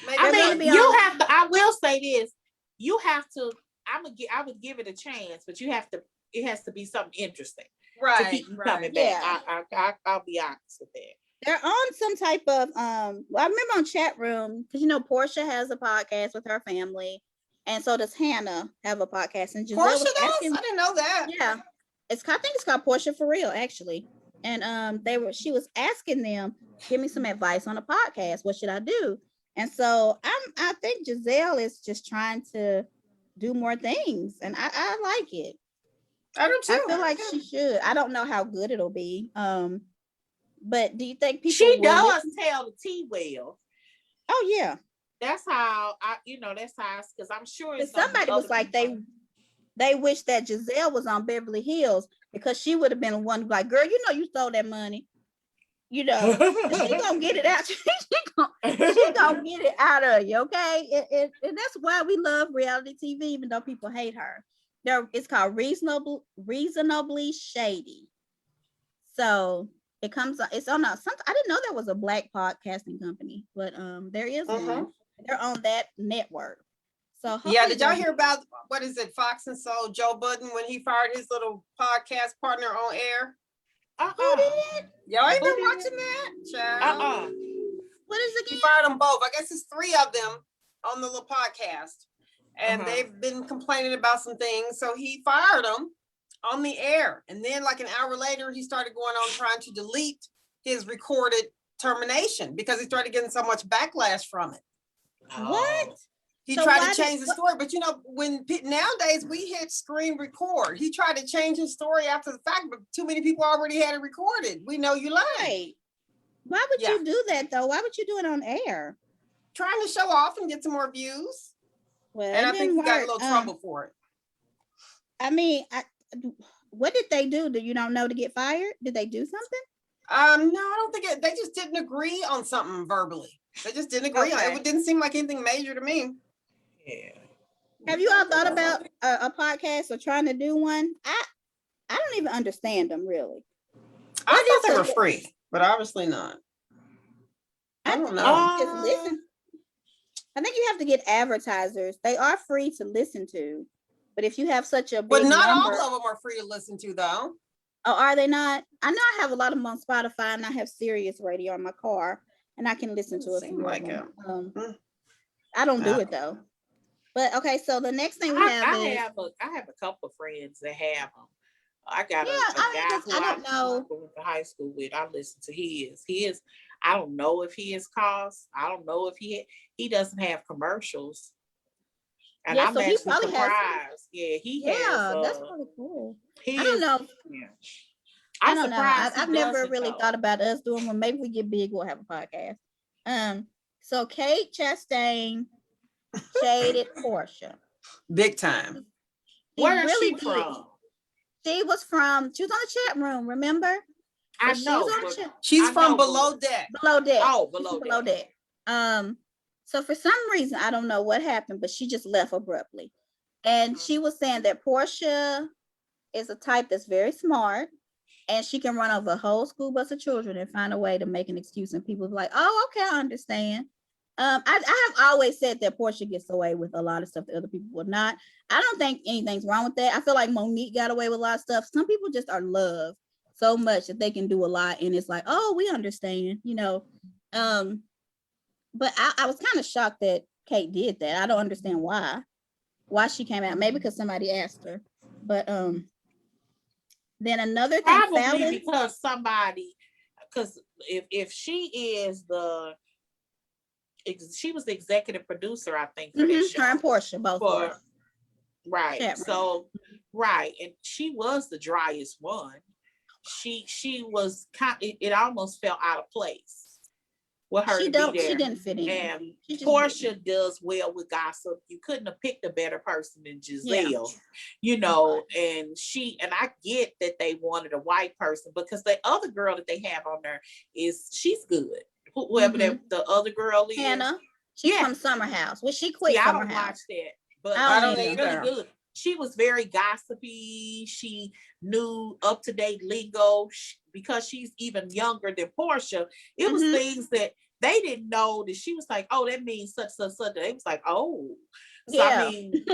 Maybe I mean, be you on- have to. I will say this: you have to. I would give it a chance, but you have to. It has to be something interesting to keep you coming back. Yeah. I'll be honest with that. They're on some type of well, I remember on chat room, because you know Porsha has a podcast with her family, and so does Hannah have a podcast. And Giselle Porsha was does? asking, I didn't know that. yeah, I think it's called Porsha for Real, actually. And she was asking them, give me some advice on a podcast. What should I do? And so I think Giselle is just trying to do more things, and I like it. I do too. I feel like she should. I don't know how good it'll be. But do you think people She will does listen? tell the tea well. Oh yeah. That's how that's how, because I'm sure But somebody was like they wish that Giselle was on Beverly Hills, because she would have been one like, girl, you know you stole that money. You know, she gonna get it out. she gonna get it out of you, okay? And that's why we love reality TV, even though people hate her. It's called Reasonably Shady. So it's on I didn't know there was a black podcasting company, but there is one. They're on that network. So yeah, did y'all hear about what is it, Fox and Soul, Joe Budden, when he fired his little podcast partner on air? Who did? Y'all ain't been watching that? Child. What is it He again? fired them both. I guess it's 3 of them on the little podcast. And they've been complaining about some things. So he fired them on the air. And then like an hour later, he started going on trying to delete his recorded termination because he started getting so much backlash from it. What? He tried to change the story, but you know, nowadays we hit screen record. He tried to change his story after the fact, but too many people already had it recorded. We know you lied. Right. Why would you do that though? Why would you do it on air? Trying to show off and get some more views. Well, and I think he got a little trouble for it. I mean, what did they do? Do you don't know to get fired? Did they do something? No, I don't think they just didn't agree on something verbally. They just didn't agree on it. It didn't seem like anything major to me. Yeah. Have you all thought about a podcast or trying to do one? I don't even understand them really. I thought they were free, but obviously not. I don't know. Just listen. I think you have to get advertisers. They are free to listen to, but if you have such a big but not number, all of them are free to listen to though. Oh, are they not? I know I have a lot of them on Spotify, and I have Sirius Radio in my car, and I can listen to a few of them. I don't do it though. But okay, so the next thing we have I have a couple of friends that have them. I got a guy who I went to high school with. I listen to his. I don't know if he is cost. I don't know if he doesn't have commercials. And I'm actually surprised. He has. Yeah, that's really cool. I don't know. Yeah. I don't know. I've never really thought about us doing one. Maybe we get big, we'll have a podcast. So Kate Chastain shaded Porsha. Big time. Where is she from? She was on the chat room, remember? I know. She's from Below Deck. Below Deck. Oh, Below Deck. So for some reason, I don't know what happened, but she just left abruptly. And she was saying that Porsha is a type that's very smart, and she can run over a whole school bus of children and find a way to make an excuse. And people be like, oh, okay, I understand. I have always said that Porsha gets away with a lot of stuff that other people would not. I don't think anything's wrong with that. I feel like Monique got away with a lot of stuff. Some people just are loved so much that they can do a lot, and it's like, oh, we understand, you know. But I was kind of shocked that Kate did that. I don't understand why she came out. Maybe because somebody asked her. But then another thing, probably because if she is she was the executive producer, I think, for this show. Her and Porsha both. Right. So right, and she was the driest one. She was it almost felt out of place. with her She to be don't. there. She didn't fit in. And She just Porsha didn't. does well with gossip. You couldn't have picked a better person than Yeah. Giselle, you know. And I get that they wanted a white person because the other girl that they have on there she's good. Whoever the other girl is, Hannah. She's from Summer House. Well, she quit See, I Summer don't House. watch that, but I don't she's really either. good. She was very gossipy. She knew up-to-date lingo because she's even younger than Porsha. It was things that they didn't know that she was like, oh, that means such, such, such. It was like, oh. So, Yeah. I mean,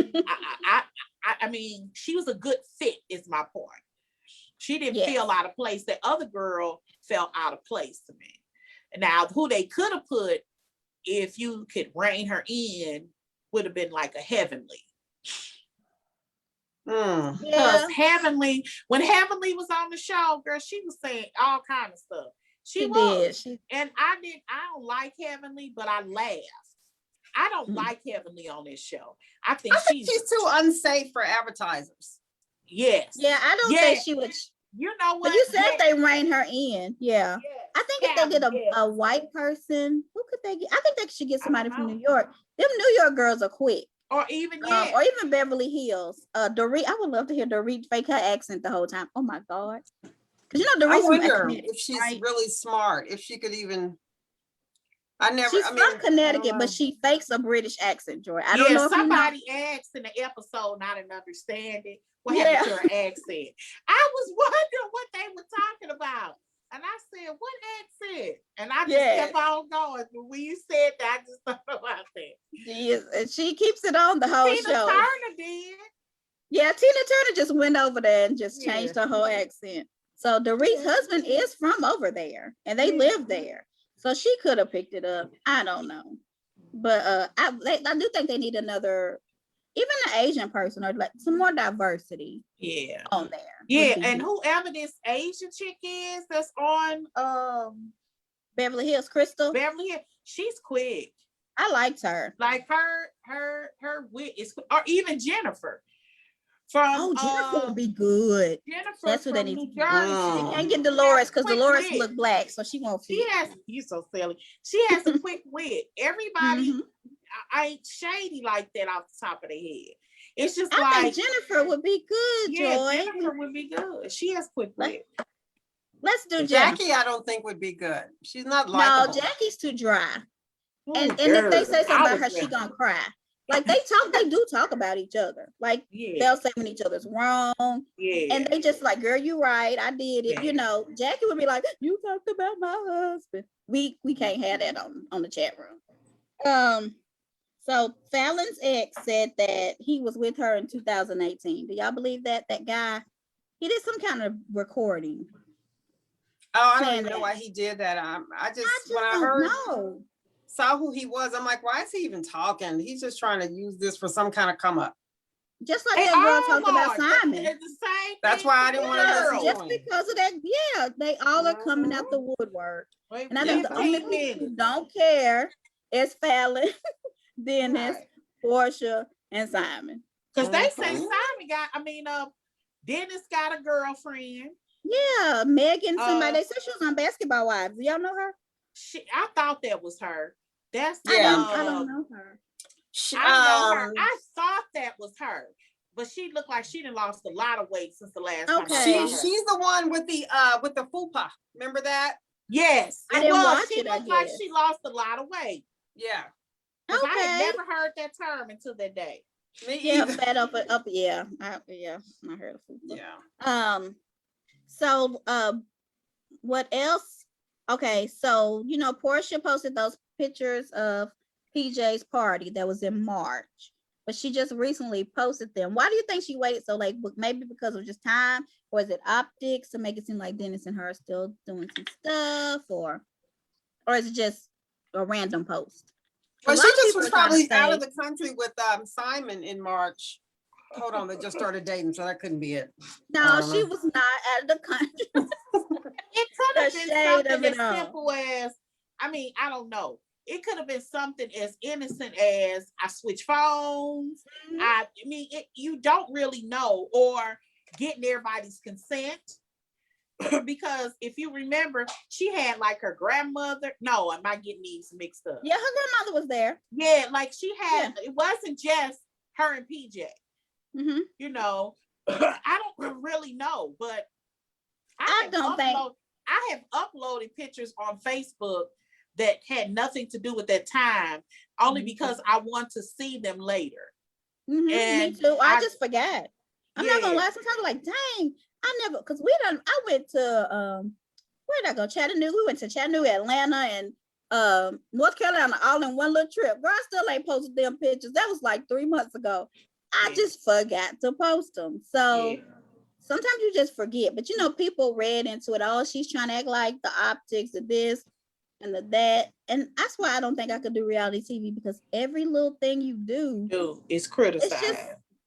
I mean, she was a good fit is my point. She didn't feel out of place. The other girl felt out of place to me. Now, who they could have put, if you could rein her in, would have been like a Heavenly. Because Heavenly, when Heavenly was on the show, girl, she was saying all kind of stuff. She was. And I don't like Heavenly, but I laughed. I don't like Heavenly on this show. I think she's too unsafe for advertisers. Yes. Yeah, I don't think she would. You know what? But you said they rein her in. Yeah. I think if they get a white person, who could they get? I think they should get somebody from New York. Them New York girls are quick. Or even Beverly Hills. Dorit, I would love to hear Dorit fake her accent the whole time. Oh my God. Because you know Dorit's I wonder if she's really smart, if she could even. She's from Connecticut, but she fakes a British accent, Joy. I don't know if somebody asked in the episode and I didn't understand it. What happened to her accent? I was wondering what they were talking about. And I said, what accent? And I just kept on going. But when you said that, I just thought about that. She keeps it on the whole Tina show. Turner did. Yeah, Tina Turner just went over there and just changed her whole accent. So Dorit's husband is from over there, and they live there. So she could have picked it up. I don't know. But I do think they need another, even an Asian person or like some more diversity. On there. Yeah, and whoever this Asian chick is that's on Beverly Hills, Crystal. Beverly Hills, she's quick. I liked her. Like her wit is, or even Jennifer. Jennifer would be good. Jennifer, that's what they need. New Jersey. They can't get Dolores because Dolores look black, so she won't fit. You're so silly. She has a quick wit. Everybody ain't shady like that off the top of their head. It's just I think Jennifer would be good, Joy. Jennifer would be good. She has quick wit. Let's do Jackie. I don't think would be good. She's not likable. No, Jackie's too dry. And if they say something about her, she gonna cry. Like they do talk about each other. Like they'll say when each other's wrong. And they just like, girl, you right. I did it. You know, Jackie would be like, you talked about my husband. We can't have that on the chat room. So Fallon's ex said that he was with her in 2018. Do y'all believe that guy? He did some kind of recording. Oh, I don't even know why he did that. I just when I heard saw who he was, I'm like, why is he even talking? He's just trying to use this for some kind of come up. Just like that girl talked about Simon. That's why I didn't want to listen. Just because of that, they all are coming out the woodwork. And I think the only people who don't care is Fallon, Dennis, Porsha, and Simon. Because they say Dennis got a girlfriend. Yeah, Megan, somebody. They said she was on Basketball Wives. Do y'all know her? I thought that was her. I don't know her. I thought that was her, but she looked like she done lost a lot of weight since the last time. She's the one with the fupa. Remember that? Yes, I didn't watch she it. looked like she lost a lot of weight. Yeah. I had never heard that term until that day. Me either. Fat up. Yeah, I heard of fupa. Yeah. So, what else? Okay, so Porsha posted those pictures of PJ's party that was in March, but she just recently posted them. Why do you think she waited so late? Maybe because of just time, or is it optics to make it seem like Dennis and her are still doing some stuff, or is it just a random post? Well, she just was probably out of the country with Simon in March. Hold on, they just started dating, so that couldn't be it. No, she was not out of the country. It could have been something as simple as, I don't know. It could have been something as innocent as I switch phones. You don't really know, or getting everybody's consent. because if you remember, she had like her grandmother. No, am I getting these mixed up? Yeah, her grandmother was there. Yeah, like she had. It wasn't just her and PJ. Mm-hmm. You know, I don't really know, but I have uploaded pictures on Facebook that had nothing to do with that time, only because I want to see them later. Mm-hmm, And me too. I just forgot. I'm not gonna Yeah. lie. Sometimes I'm like, dang, I never, because I went to where did I go? Chattanooga. We went to Chattanooga, Atlanta, and North Carolina, all in one little trip. Girl, I still ain't posted them pictures. That was like 3 months ago. I just forgot to post them. So sometimes you just forget. But you know, people read into it. Oh, she's trying to act like the optics, the this and the that. And that's why I don't think I could do reality TV, because every little thing you do is it's criticized. just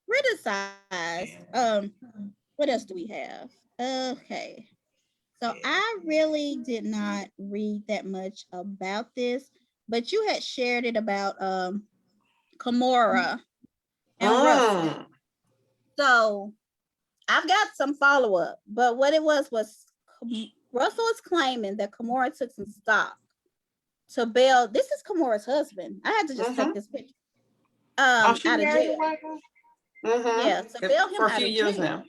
criticized. What else do we have? Okay. So I really did not read that much about this, but you had shared it about Kimora and Russell. So I've got some follow-up, but what it was Russell is claiming that Kimora took some stock to bail. This is Kimora's husband. I had to just take this picture. Out of jail. Yeah, to bail him for a out few of years jail. now.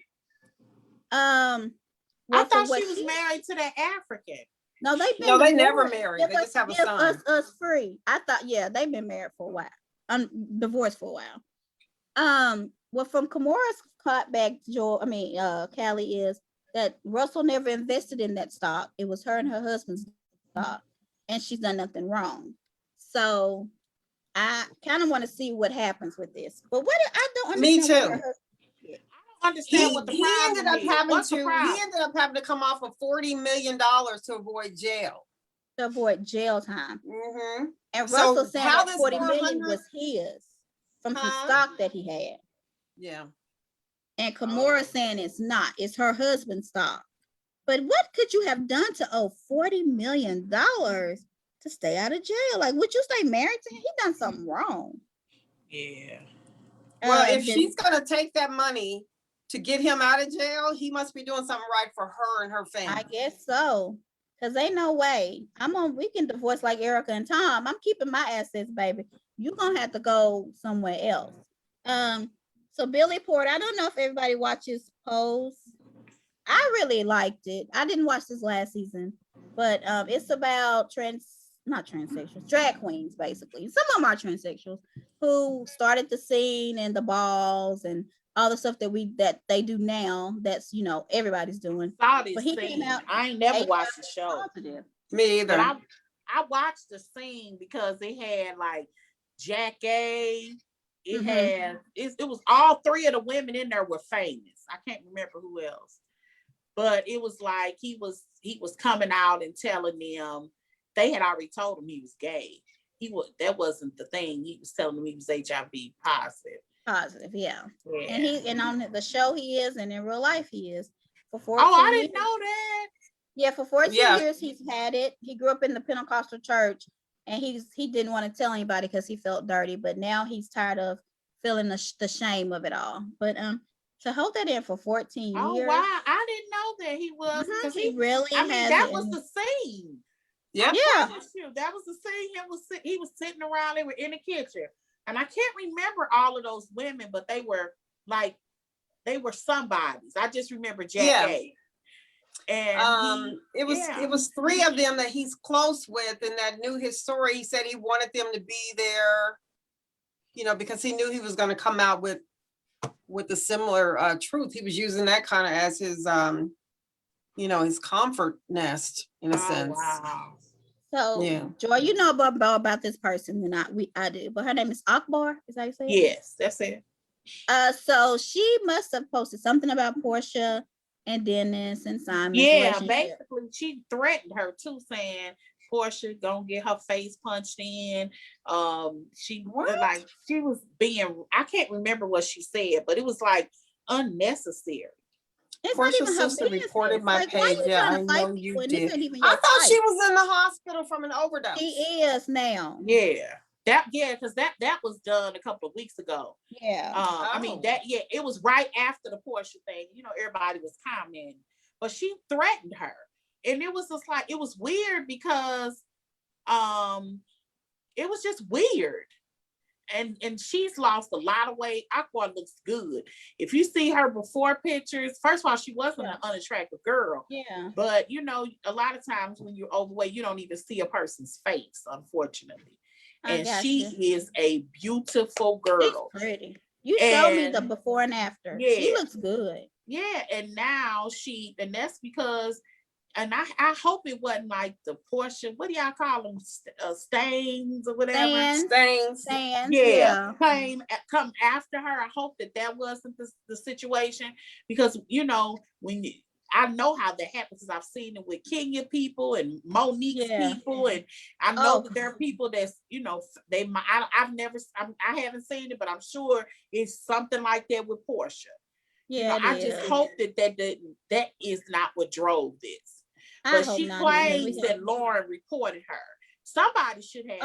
I thought she was married to that African. No, they've been. No, they never married. They just have a son. Us free. I thought, yeah, they've been married for a while. Divorced for a while. Well, from Kimora's cutback, Callie, is that Russell never invested in that stock. It was her and her husband's stock, and she's done nothing wrong. So I kind of want to see what happens with this. But I don't understand. Me too. I don't understand what the problem ended up is. having What's to. the problem? He ended up having to come off of $40 million to avoid jail. To avoid jail time. Mm-hmm. And Russell So saying how that this 40 million 400 was his from some stock that he had. Yeah. And Kimora saying it's not. It's her husband's stock. But what could you have done to owe $40 million to stay out of jail? Like, would you stay married to him? He done something wrong. Yeah. Well, if she's gonna take that money to get him out of jail, he must be doing something right for her and her family. I guess so. Cause ain't no way. We can divorce like Erica and Tom. I'm keeping my assets, baby. You're gonna have to go somewhere else. So Billy Porter, I don't know if everybody watches Pose. I really liked it. I didn't watch this last season, but it's about not transsexuals, drag queens, basically. Some of them are transsexuals who started the scene and the balls and all the stuff that they do now. That's everybody's doing. But he came out. I ain't never watched the show. Positive. Me either. But I watched the scene because they had like Jack A. It was all three of the women in there were famous. I can't remember who else. But it was like he was coming out and telling them they had already told him he was gay. That wasn't the thing. He was telling them he was HIV positive. Positive, yeah. And on the show he is, and in real life he is. For 14 years. I didn't know that. Yeah, for 14 years he's had it. He grew up in the Pentecostal church, and he didn't want to tell anybody because he felt dirty. But now he's tired of feeling the shame of it all. But to hold that in for 14 years. Oh wow, I didn't know that he was. Because he really. That was the scene. Yeah. That was the scene. He was sitting around. They were in the kitchen, and I can't remember all of those women, but they were somebodies. I just remember Jack A. And it was three of them that he's close with, and that knew his story. He said he wanted them to be there, because he knew he was going to come out with a similar truth. He was using that kind of as his his comfort nest in a sense. Wow. So Joy, you know about this person than I do, but her name is Akbar. Is that how you say it? Yes, that's it. So she must have posted something about Porsha and Dennis and Simon. Yeah, basically she threatened her too, saying Porsha gonna get her face punched in. She was being, I can't remember what she said, but it was like unnecessary. Porsha's sister reported my page. Yeah, I know you did. I thought she was in the hospital from an overdose. She is now. Yeah. Because that was done a couple of weeks ago. Yeah. I mean it was right after the Porsha thing. Everybody was commenting. but she threatened her. And it was just like, it was weird because it was just weird. And she's lost a lot of weight. Aqua looks good. If you see her before pictures, first of all, she wasn't an unattractive girl. Yeah. But you know, a lot of times when you're overweight, you don't even see a person's face, unfortunately. And she is a beautiful girl. She's pretty. You showed me the And before and after. yeah. She looks good. Yeah, and now and that's because, and I hope it wasn't like the Porsha, what do y'all call them? Stains or whatever. Stains. Yeah. Come after her. I hope that wasn't the situation, because you know, I know how that happens, because I've seen it with Kenya people and Monique's people, and I know that there are people that's, you know, I haven't seen it, but I'm sure it's something like that with Porsha. Yeah, you know, I just hope that is not what drove this. But she claims that Lauren reported her. Somebody should have.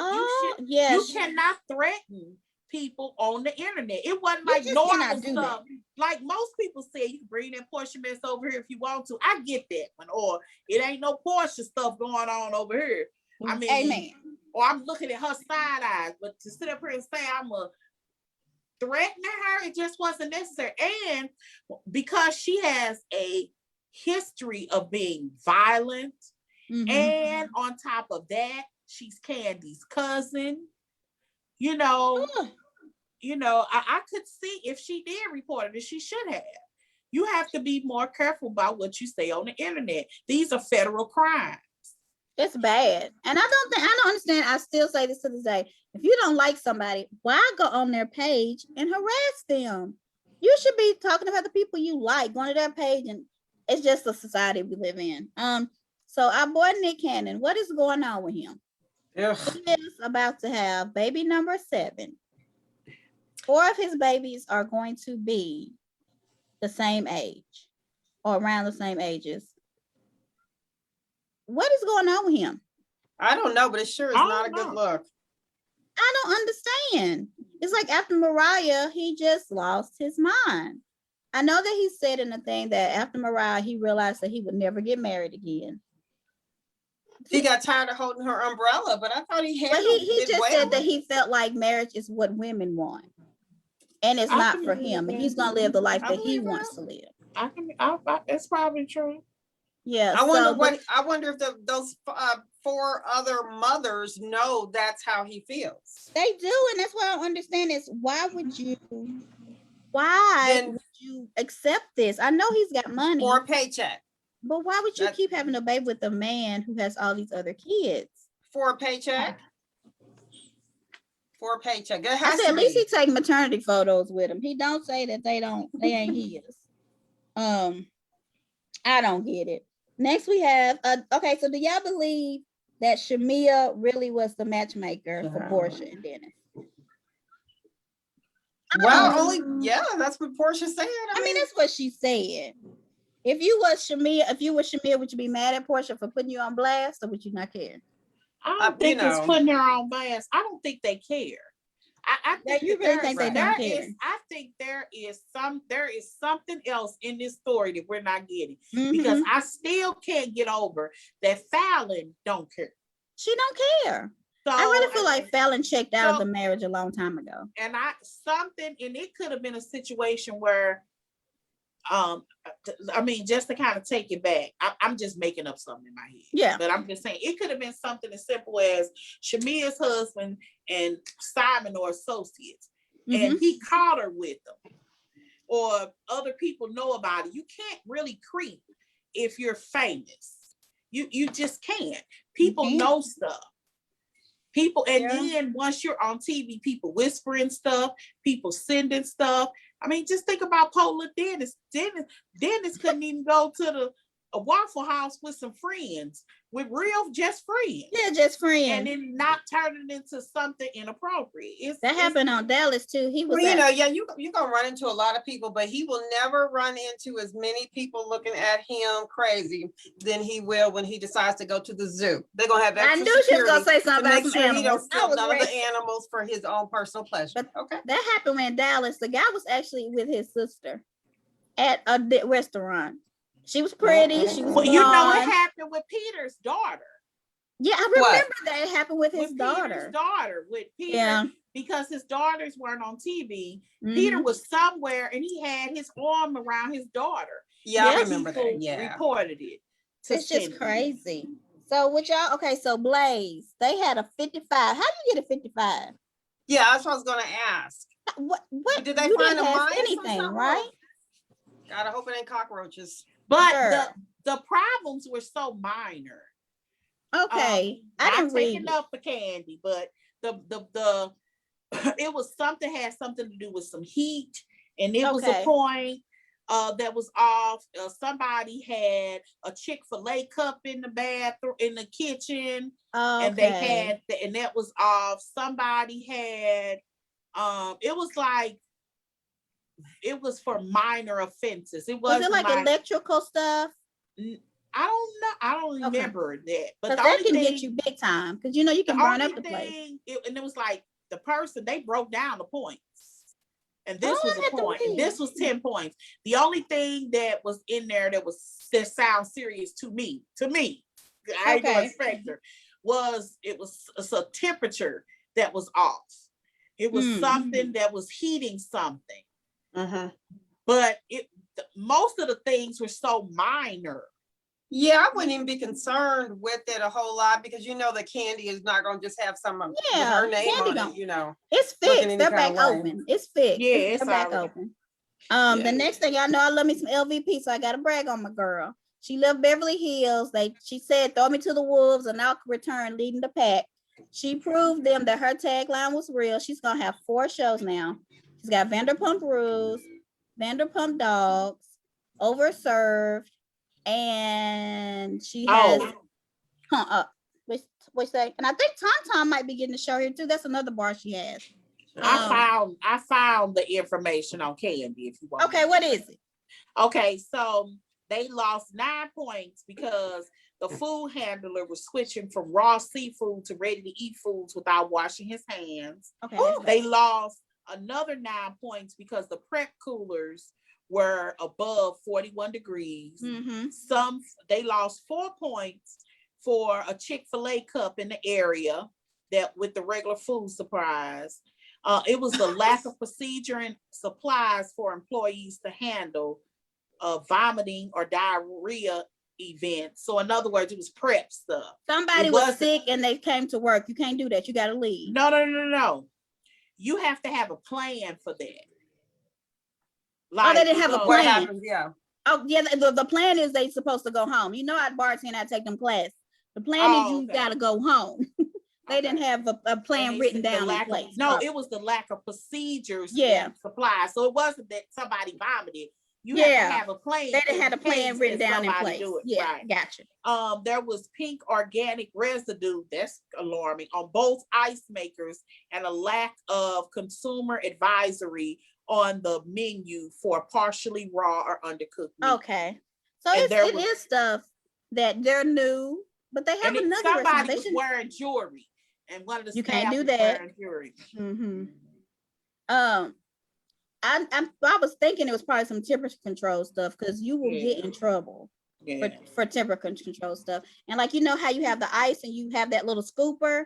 You cannot threaten people on the internet. It wasn't like normal stuff. Like most people say, you can bring that Porsha mess over here if you want to. I get that one. Or it ain't no Porsha stuff going on over here. I mean, amen. Or I'm looking at her side eyes. But to sit up here and say I'm a threatening her, it just wasn't necessary. And because she has a history of being violent, and on top of that, she's Candy's cousin. You know, I could see if she did report it, and she should have. You have to be more careful about what you say on the internet. These are federal crimes. It's bad. And I don't understand. I still say this to this day. If you don't like somebody, why go on their page and harass them? You should be talking about the people you like, going to their page, and it's just the society we live in. So our boy Nick Cannon, what is going on with him? Yeah. He is about to have baby number 7. 4 of his babies are going to be the same age or around the same ages. What is going on with him? I don't know, but it sure is not a good look. I don't understand. It's like after Mariah, he just lost his mind. I know that he said in the thing that after Mariah, he realized that he would never get married again. He got tired of holding her umbrella, but I thought he had. But he just said that he felt like marriage is what women want, and it's not for him, and he's gonna live the life that he wants to live. It's probably true. Yeah. I wonder if those 4 other mothers know that's how he feels. They do, and that's what I don't understand is why would you accept this? I know he's got money for a paycheck, but why would you keep having a baby with a man who has all these other kids for a paycheck? For a paycheck. I said at least he take maternity photos with him. He don't say that they ain't his. I don't get it. Next we have okay, so do y'all believe that IShamea really was the matchmaker for Porsha and Dennis? Well, that's what Porsha said. I mean, that's what she said. If you were IShamea, would you be mad at Porsha for putting you on blast, or would you not care? I don't think it's putting her on blast. I don't think they care. I think you really think they don't care. I think there is something else in this story that we're not getting, because I still can't get over that Fallon don't care. She don't care. So I really feel like Fallon checked out of the marriage a long time ago. And it could have been a situation where, I mean, just to kind of take it back, I'm just making up something in my head. Yeah. But I'm just saying it could have been something as simple as IShamea's husband and Simon or associates, and he caught her with them, or other people know about it. You can't really creep if you're famous. You just can't. People know stuff. People, and then once you're on TV, people whispering stuff, people sending stuff. I mean, just think about Pola Dennis. Dennis couldn't even go to a Waffle House with some friends, with just friends. Yeah, just friends. And then not turning into something inappropriate. That happened on Dallas too. He was you're gonna run into a lot of people, but he will never run into as many people looking at him crazy than he will when he decides to go to the zoo. They're gonna have extra I knew she was gonna say something about some animals. He don't steal none of the animals for his own personal pleasure. But that happened when Dallas, the guy was actually with his sister at a restaurant. She was pretty. She was Well, you know what blonde. happened with Peter's daughter. Yeah, I What? remember that it happened with his With daughter. Peter's daughter, with Peter, Yeah. because his daughters weren't on TV. Mhm. Peter was somewhere and he had his arm around his daughter. Yeah, I Yes. remember People that. Yeah. reported it. To It's just Cindy. crazy. So with y'all, okay, so Blaze, they had a 55. How do you get a 55? Yeah, that's what I was gonna ask. What Did they you find didn't a have mice or anything, something? right? God, I hope it ain't cockroaches. But Sure. the problems were so minor. Okay. I Not didn't read taking it. up for Candy, but the it was something, had something to do with some heat, and it was a Okay. point that was off. Somebody had a Chick-fil-A cup in the bathroom, in the kitchen, and they Okay. had and that was off. Somebody had it was like, it was for minor offenses. It Was wasn't it like electrical stuff? I don't know. I don't Okay. remember that. But Because the that only can thing, get you big time. Because you know you the can burn only up the place. thing, and it was like the person, they broke down the points. And this Oh, was I a have to point. And read. this was 10 points. The only thing that was in there that sounds serious to me, I ain't no Okay. inspector, was it's a temperature that was off. It was something that was heating something. But most of the things were so minor. Yeah, I wouldn't even be concerned with it a whole lot because you know the Candy is not gonna just have some with her name Candy on don't. it, you know. It's looking fixed. any They're kind back of way. open. It's fixed. Yeah, it's They're back already open. Yeah. The next thing y'all know, I love me some LVP, so I gotta brag on my girl. She left Beverly Hills. She said, "Throw me to the wolves, and I'll return leading the pack." She proved them that her tagline was real. She's gonna have 4 shows now. She's got Vanderpump Rules, Vanderpump Dogs, Overserved, and she has what's that? And I think Tom might be getting the show here too. That's another bar she has. I found the information on Candy if you want. Okay, what is it? Okay, so they lost 9 points because the food handler was switching from raw seafood to ready-to-eat foods without washing his hands. Okay. They lost another 9 points because the prep coolers were above 41 degrees. They lost 4 points for a Chick-fil-A cup in the area that with the regular food supplies. It was the lack of procedure and supplies for employees to handle vomiting or diarrhea events. So in other words, it was prep stuff. Somebody was sick and they came to work. You can't do that. You got to leave. No. You have to have a plan for that. Like, they didn't have a plan. What happens? Yeah. Oh, yeah. The plan is they supposed to go home. You know, at bartend, I take them class. The plan is you got to go home. They didn't have a plan written down in place. It was the lack of procedures. Yeah. And supplies. So it wasn't that somebody vomited. You have to have a plan. They didn't have a plan written down in place. Yeah, right. Gotcha. There was pink organic residue. That's alarming on both ice makers, and a lack of consumer advisory on the menu for partially raw or undercooked meat. Okay, so it is stuff that they're new, but they have another. Somebody was wearing jewelry, and one of the you staff can't do was that. wearing jewelry. I was thinking it was probably some temperature control stuff because you will get in trouble for temperature control stuff. And like, you know how you have the ice and you have that little scooper,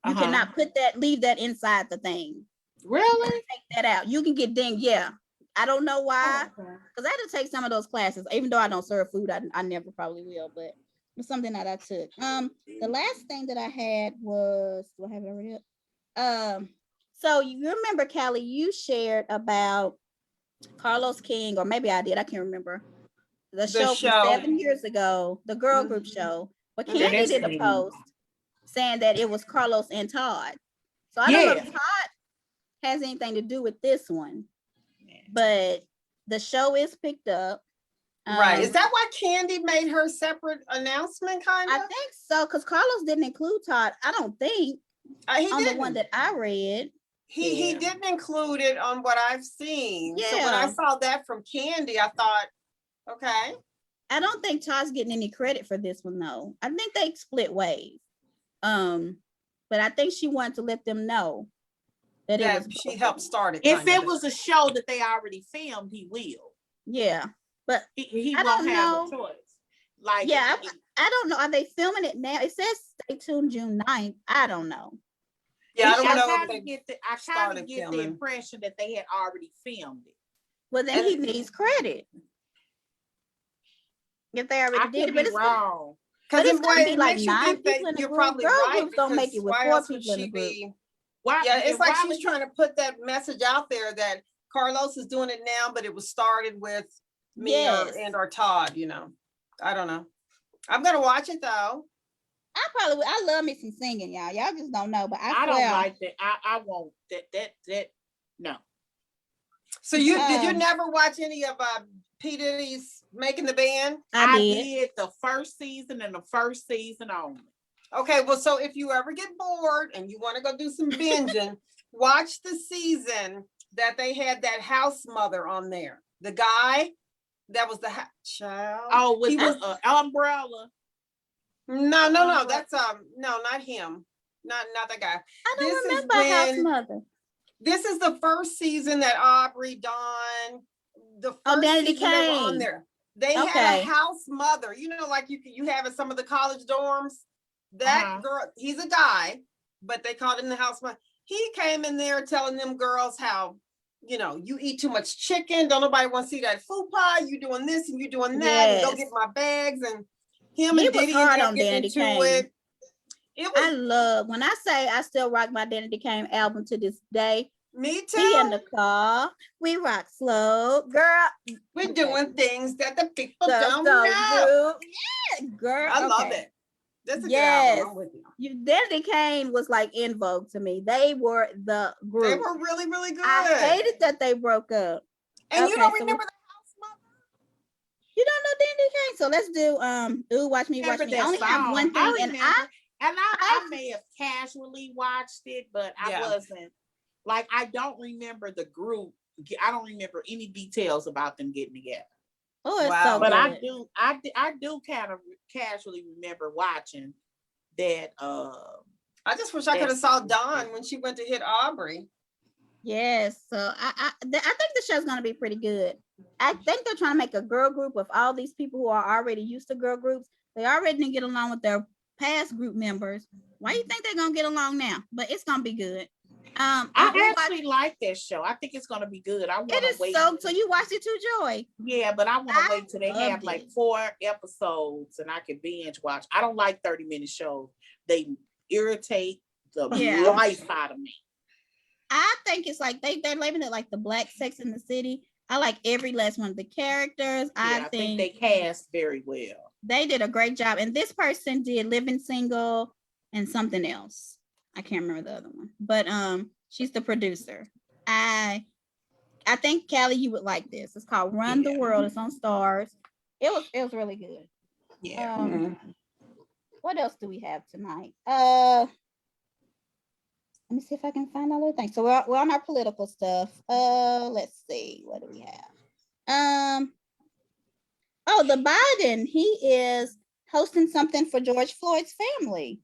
you cannot leave that inside the thing. Really? Take that out. You can get dinged. Yeah. I don't know why. Because I had to take some of those classes. Even though I don't serve food, I never probably will, but it's something that I took. The last thing that I had was, do I have it already up? So you remember, Callie, you shared about Carlos King, or maybe I did, I can't remember. The show from 7 years ago, the girl group show. But Candy did a post saying that it was Carlos and Todd. So I don't know if Todd has anything to do with this one, but the show is picked up. Right. Is that why Candy made her separate announcement, kind of? I think so, because Carlos didn't include Todd, I don't think, on the one that I read. He didn't include it on what I've seen. Yeah. So when I saw that from Candy, I thought, okay. I don't think Todd's getting any credit for this one, though. I think they split ways. But I think she wanted to let them know that she helped start it. If it was a show that they already filmed, he will. Yeah. But he I won't don't have know. a choice. Like, Yeah, I don't know. Are they filming it now? It says stay tuned June 9th. I don't know. Yeah, I don't I know kind if they of get the started filming. impression that they had already filmed it. Well, then And- he needs credit. If they already I did could it, but be it's wrong. but it's gonna be it like makes you 9 think that people in the you're group. probably Girl right, groups don't make it with why 4 else would people in the she group. be? Why? Yeah, it's why like would she's trying to put that message out there that Carlos is doing it now, but it was started with me Yes. or Todd, you know. I don't know. I'm gonna watch it though. I love me some singing, y'all. Y'all just don't know, but I I swear. don't like that. I won't that no. So did you never watch any of P. Diddy's Making the Band? I did did. the first season and the first season only. Okay, well, so if you ever get bored and you want to go do some binging, watch the season that they had that house mother on there. The guy that was the child. Oh, with he the was umbrella. no, that's no, not him. Not that guy. I don't This is remember House when- Mother. This is the first season that Aubrey, Dawn, the first Danity season they were on Kane. there. They had Okay. a house mother, you know, like you have in some of the college dorms. That girl, he's a guy, but they called him the house mother. He came in there telling them girls how, you know, you eat too much chicken. Don't nobody want to see that food pie. You doing this and you doing that. And go Yes. get my bags. And him He and was Diddy hard ended up on getting Danity into Kane. it. It I was love when I say I still rock my Danity Kane album to this day. me Me in too. the car, we rock slow, girl. We're doing things that the people Go, don't go, know. do. Yeah, girl. I love okay. it. That's a Yes. good album. I'm with you. Danity Kane was like in vogue to me. They were the group. They were really, really good. I hated that they broke up. And you Okay, don't so remember the house mother? You don't know Danity Kane, so let's do Ooh, Watch Me, Watch Remember Me. I that only have song. one thing, and I may have casually watched it, but Yeah. I wasn't like I don't remember the group. I don't remember any details about them getting together. oh, it's Wow. so But good. I do kind of casually remember watching that. I just wish I could have saw Dawn when she went to hit Aubrey. Yes, so I think the show's gonna be pretty good. I think they're trying to make a girl group with all these people who are already used to girl groups. They already didn't get along with their past group members. Why do you think they're gonna get along now? But it's gonna be good. I actually like that show. I think it's gonna be good. I want it to is wait. so you watched it too, Joy. Yeah, but I want to wait till they have loved like it. 4 episodes and I can binge watch. I don't like 30-minute shows. They irritate the Yeah. life out of me. I think it's like they're labeling it like the Black Sex in the City. I like every last one of the characters. Yeah, I think they cast very well. They did a great job. And this person did Living Single and something else. I can't remember the other one. But she's the producer. I think Callie, you would like this. It's called Run the World. It's on Stars. It was really good. Yeah. What else do we have tonight? Let me see if I can find all the things. So we're on our political stuff. Let's see. What do we have? Oh, the Biden. He is hosting something for George Floyd's family.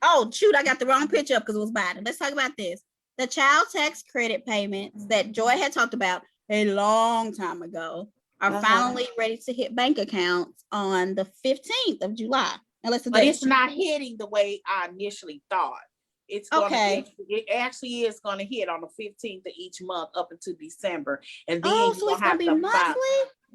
Oh, shoot, I got the wrong picture up because it was Biden. Let's talk about this. The child tax credit payments that Joy had talked about a long time ago are finally ready to hit bank accounts on the 15th of July. But it's not hitting the way I initially thought. It's gonna it actually is gonna hit on the 15th of each month up until December. And then so it's gonna be monthly?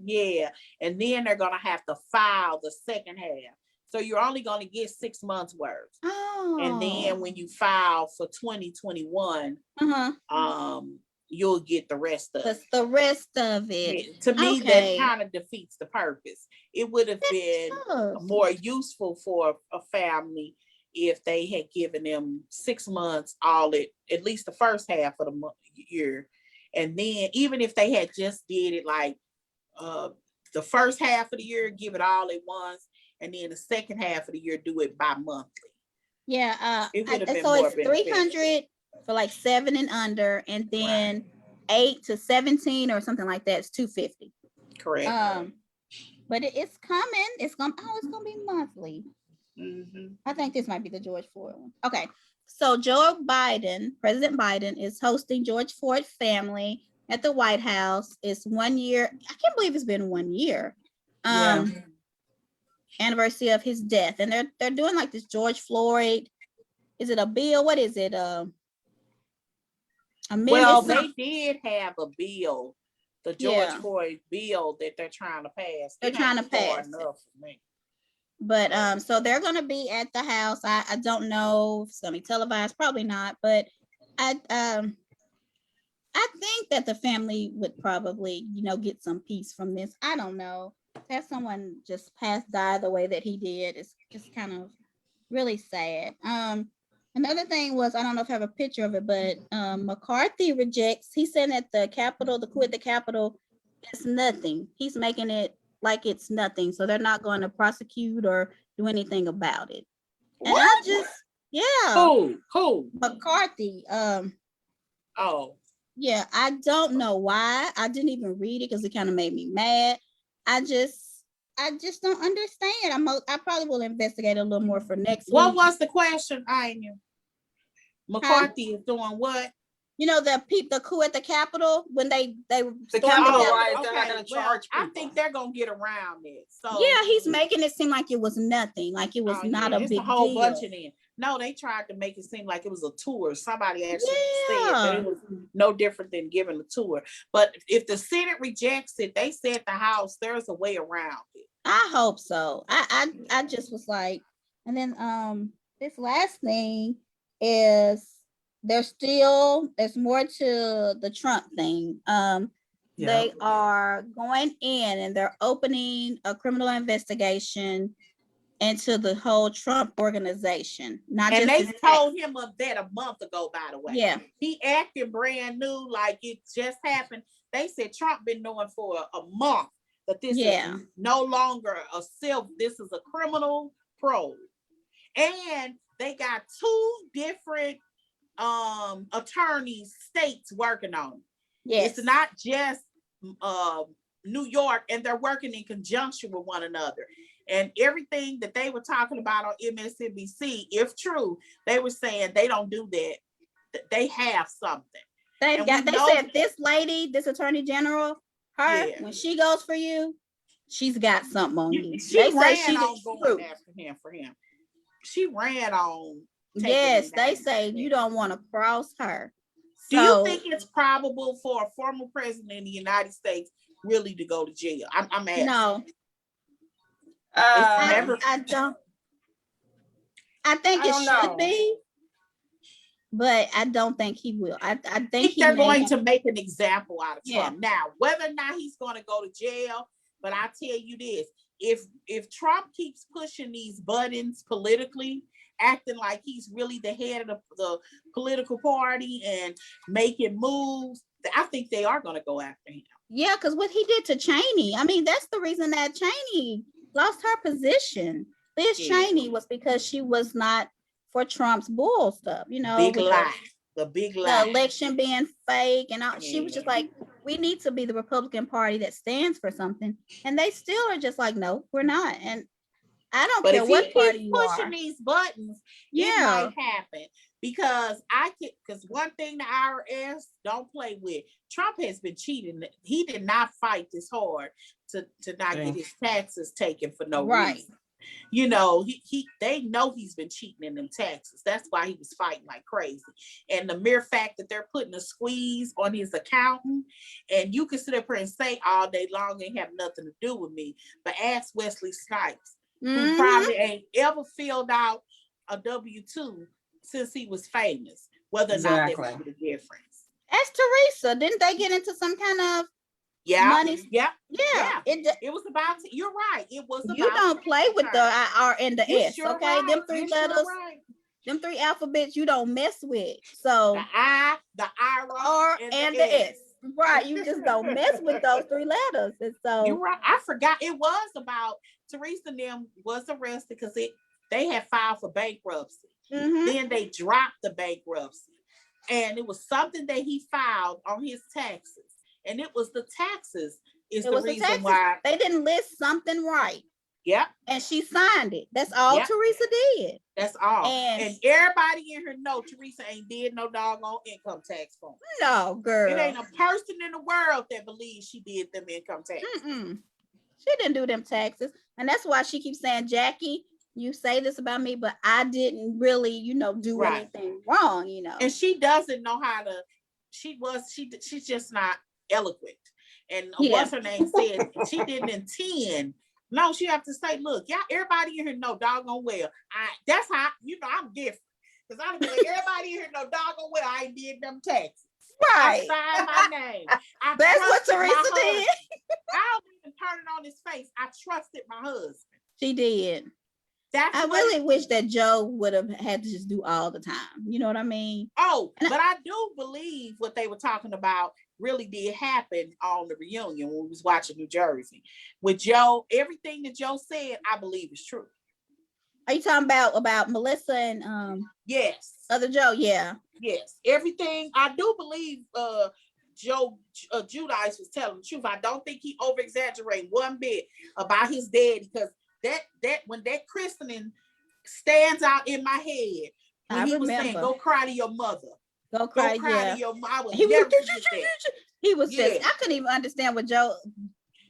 Yeah. And then they're gonna have to file the second half. So you're only gonna get 6 months worth. Oh. And then when you file for 2021, you'll get the rest of it. The rest of it. Yeah, to me, that kind of defeats the purpose. It would have been more useful for a family if they had given them 6 months, at least the first half of the year. And then even if they had just did it like the first half of the year, give it all at once, and then the second half of the year, do it bi-monthly. Yeah, it would have been so more it's 300 for like 7 and under, and then 8 to 17 or something like that. It's 250. Correct. But it's coming. It's gonna be monthly. I think this might be the George Floyd one. Okay, so President Biden is hosting George Floyd family at the White House. It's 1 year. I can't believe it's been 1 year. Yeah. Anniversary of his death, and they're doing like this George Floyd. Is it a bill? What is it? Well, Amendment? they did have a bill, the George Floyd bill that they're trying to pass. They're trying to pass enough for me. But so they're gonna be at the house. I don't know if it's gonna be televised, probably not, but I think that the family would probably, get some peace from this. I don't know. To have someone just die the way that he did is just kind of really sad. Another thing was, I don't know if I have a picture of it, but McCarthy rejects. He said that the coup at the Capitol is nothing. He's making it like it's nothing. So they're not going to prosecute or do anything about it. And I just, Who? McCarthy. Yeah, I don't know why. I didn't even read it because it kind of made me mad. I just don't understand. I probably will investigate a little more for next week. What was the question? I knew. McCarthy is doing what? The coup at the Capitol when they the Capitol riots. They're not going to charge people. I think they're going to get around it. So yeah, he's making it seem like it was nothing, like it was not a big deal. It's a whole bunch of them. No, they tried to make it seem like it was a tour. Somebody actually said that it was no different than giving a tour. But if the Senate rejects it, they said the House, there's a way around it. I hope so. I just was like, and then this last thing is there's more to the Trump thing. They are going in and they're opening a criminal investigation into the whole Trump organization. And they told him of that a month ago, by the way. Yeah. He acted brand new, like it just happened. They said Trump been knowing for a month that this is no longer this is a criminal probe. And they got 2 different attorneys, states working on it. Yes. It's not just New York, and they're working in conjunction with one another. And everything that they were talking about on MSNBC, if true, they were saying they don't do that. They have something. They said this lady, this attorney general, when she goes for you, she's got something on you. She ran on going after him. She ran on. Yes, they say you don't want to cross her. Do you think it's probable for a former president of the United States really to go to jail? I'm asking. No. I don't. I think it should be, but I don't think he will. I think they're going to make an example out of Trump. Now, whether or not he's going to go to jail, but I tell you this: if Trump keeps pushing these buttons politically, acting like he's really the head of the political party and making moves, I think they are going to go after him. Yeah, because what he did to Cheney, I mean, that's the reason that Cheney lost her position. Liz Cheney was because she was not for Trump's bull stuff, Big lie. The big lie. The election being fake and all. She was just like, we need to be the Republican Party that stands for something. And they still are just like, no, we're not. And I don't care what party you are. But if he keeps pushing these buttons, it might happen. Because one thing the IRS don't play with, Trump has been cheating. He did not fight this hard to not get his taxes taken for no reason. They know he's been cheating in them taxes. That's why he was fighting like crazy. And the mere fact that they're putting a squeeze on his accountant, and you can sit up here and say all day long ain't have nothing to do with me, but ask Wesley Snipes, who probably ain't ever filled out a W-2 since he was famous, whether or not they made a difference. As Teresa, didn't they get into some kind of money? Yeah. It was about, you're right. It was about, you don't play with the R and the S, okay? Right. Them 3 letters, them 3 alphabets you don't mess with. So the I, the R, and the S. Right. You just don't mess with those 3 letters. And so you're right. I forgot it was about Teresa and them was arrested because they had filed for bankruptcy. Then they dropped the bankruptcy. And it was something that he filed on his taxes. And it was the taxes is the reason why they didn't list something right. Yep. And she signed it. That's all Teresa did. That's all. And everybody in her know Teresa ain't did no doggone income tax form. No, girl. It ain't a person in the world that believes she did them income taxes. She didn't do them taxes. And that's why she keeps saying, Jackie, you say this about me, but I didn't really, do anything wrong, And she doesn't know how to, she's just not eloquent. And what's her name said, she didn't intend. No, she have to say, look, y'all, everybody in here know doggone well. That's how, I'm different. Because I'm like, everybody in here know doggone well I ain't did them taxes. Right. I signed my name. That's what Teresa did. I don't even turn it on his face. I trusted my husband. She did. I really wish that Joe would have had to just do all the time. You know what I mean? Oh, but I do believe what they were talking about really did happen on the reunion when we was watching New Jersey. With Joe, everything that Joe said, I believe is true. Are you talking about Melissa and yes, other Joe? Yeah. Yes. Everything I do believe Joe Judice was telling the truth. I don't think he over exaggerated one bit about his dad, because that when that christening stands out in my head when he was saying, "Go cry to your mother." Go cry to your mom. He was just, I couldn't even understand what Joe,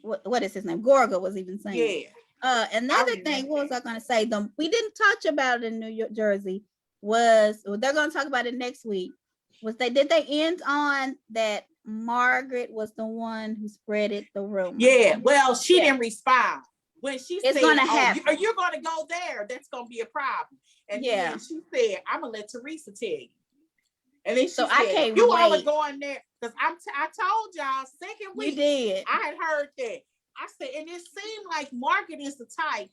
what is his name? Gorga was even saying. Yeah. Another thing, what was I going to say? We didn't touch about it in New Jersey. They're going to talk about it next week. Did they end on that Margaret was the one who spreaded the rumor? Yeah. Well, she didn't respond. When she said, gonna happen. You're going to go there, that's going to be a problem. And then she said, I'm going to let Teresa tell you. And then she said, I can't you wait. all are going there. Because I told y'all, second week, you did. I had heard that. I said, and it seemed like Margaret is the type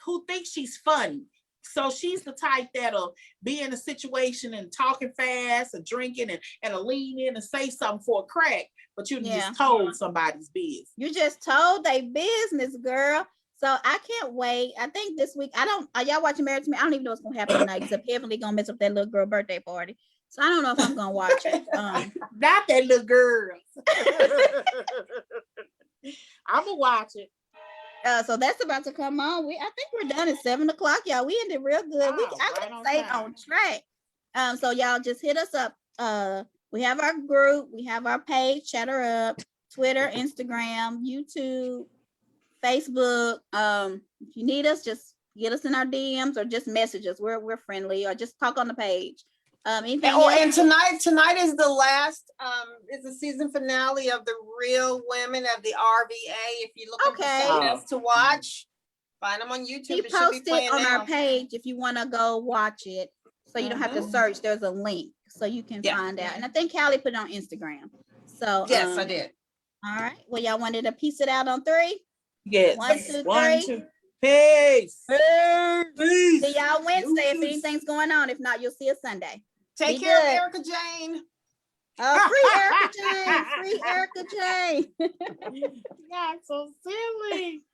who thinks she's funny. So she's the type that'll be in a situation and talking fast and drinking and lean in and say something for a crack, but you just told somebody's business. You just told their business, girl. So I can't wait. I think this week, are y'all watching Married to Me? I don't even know what's going to happen tonight, except Heavenly going to mess up that little girl birthday party. So I don't know if I'm going to watch it. Not that little girl. I'm going to watch it. So that's about to come on. I think we're done at 7:00, y'all. We ended real good. I can stay on track. So y'all just hit us up. We have our group, we have our page, Chatter Up, Twitter, Instagram, YouTube, Facebook. If you need us, just get us in our DMs or just message us. We're friendly, or just talk on the page. And tonight is the last is the season finale of the Real Women of the RVA. If you're looking for something else to watch, find them on YouTube. We posted on our page if you want to go watch it, so you don't have to search. There's a link so you can find out. And I think Callie put it on Instagram. So yes, I did. All right. Well, y'all wanted to piece it out on 3? Yes. 1, 2, 3. 1, 2. Peace. Peace. See y'all Wednesday if anything's going on. If not, you'll see us Sunday. Take care of Erica Jayne. Free Erica Jayne. Free Erica Jayne. Yeah, so silly.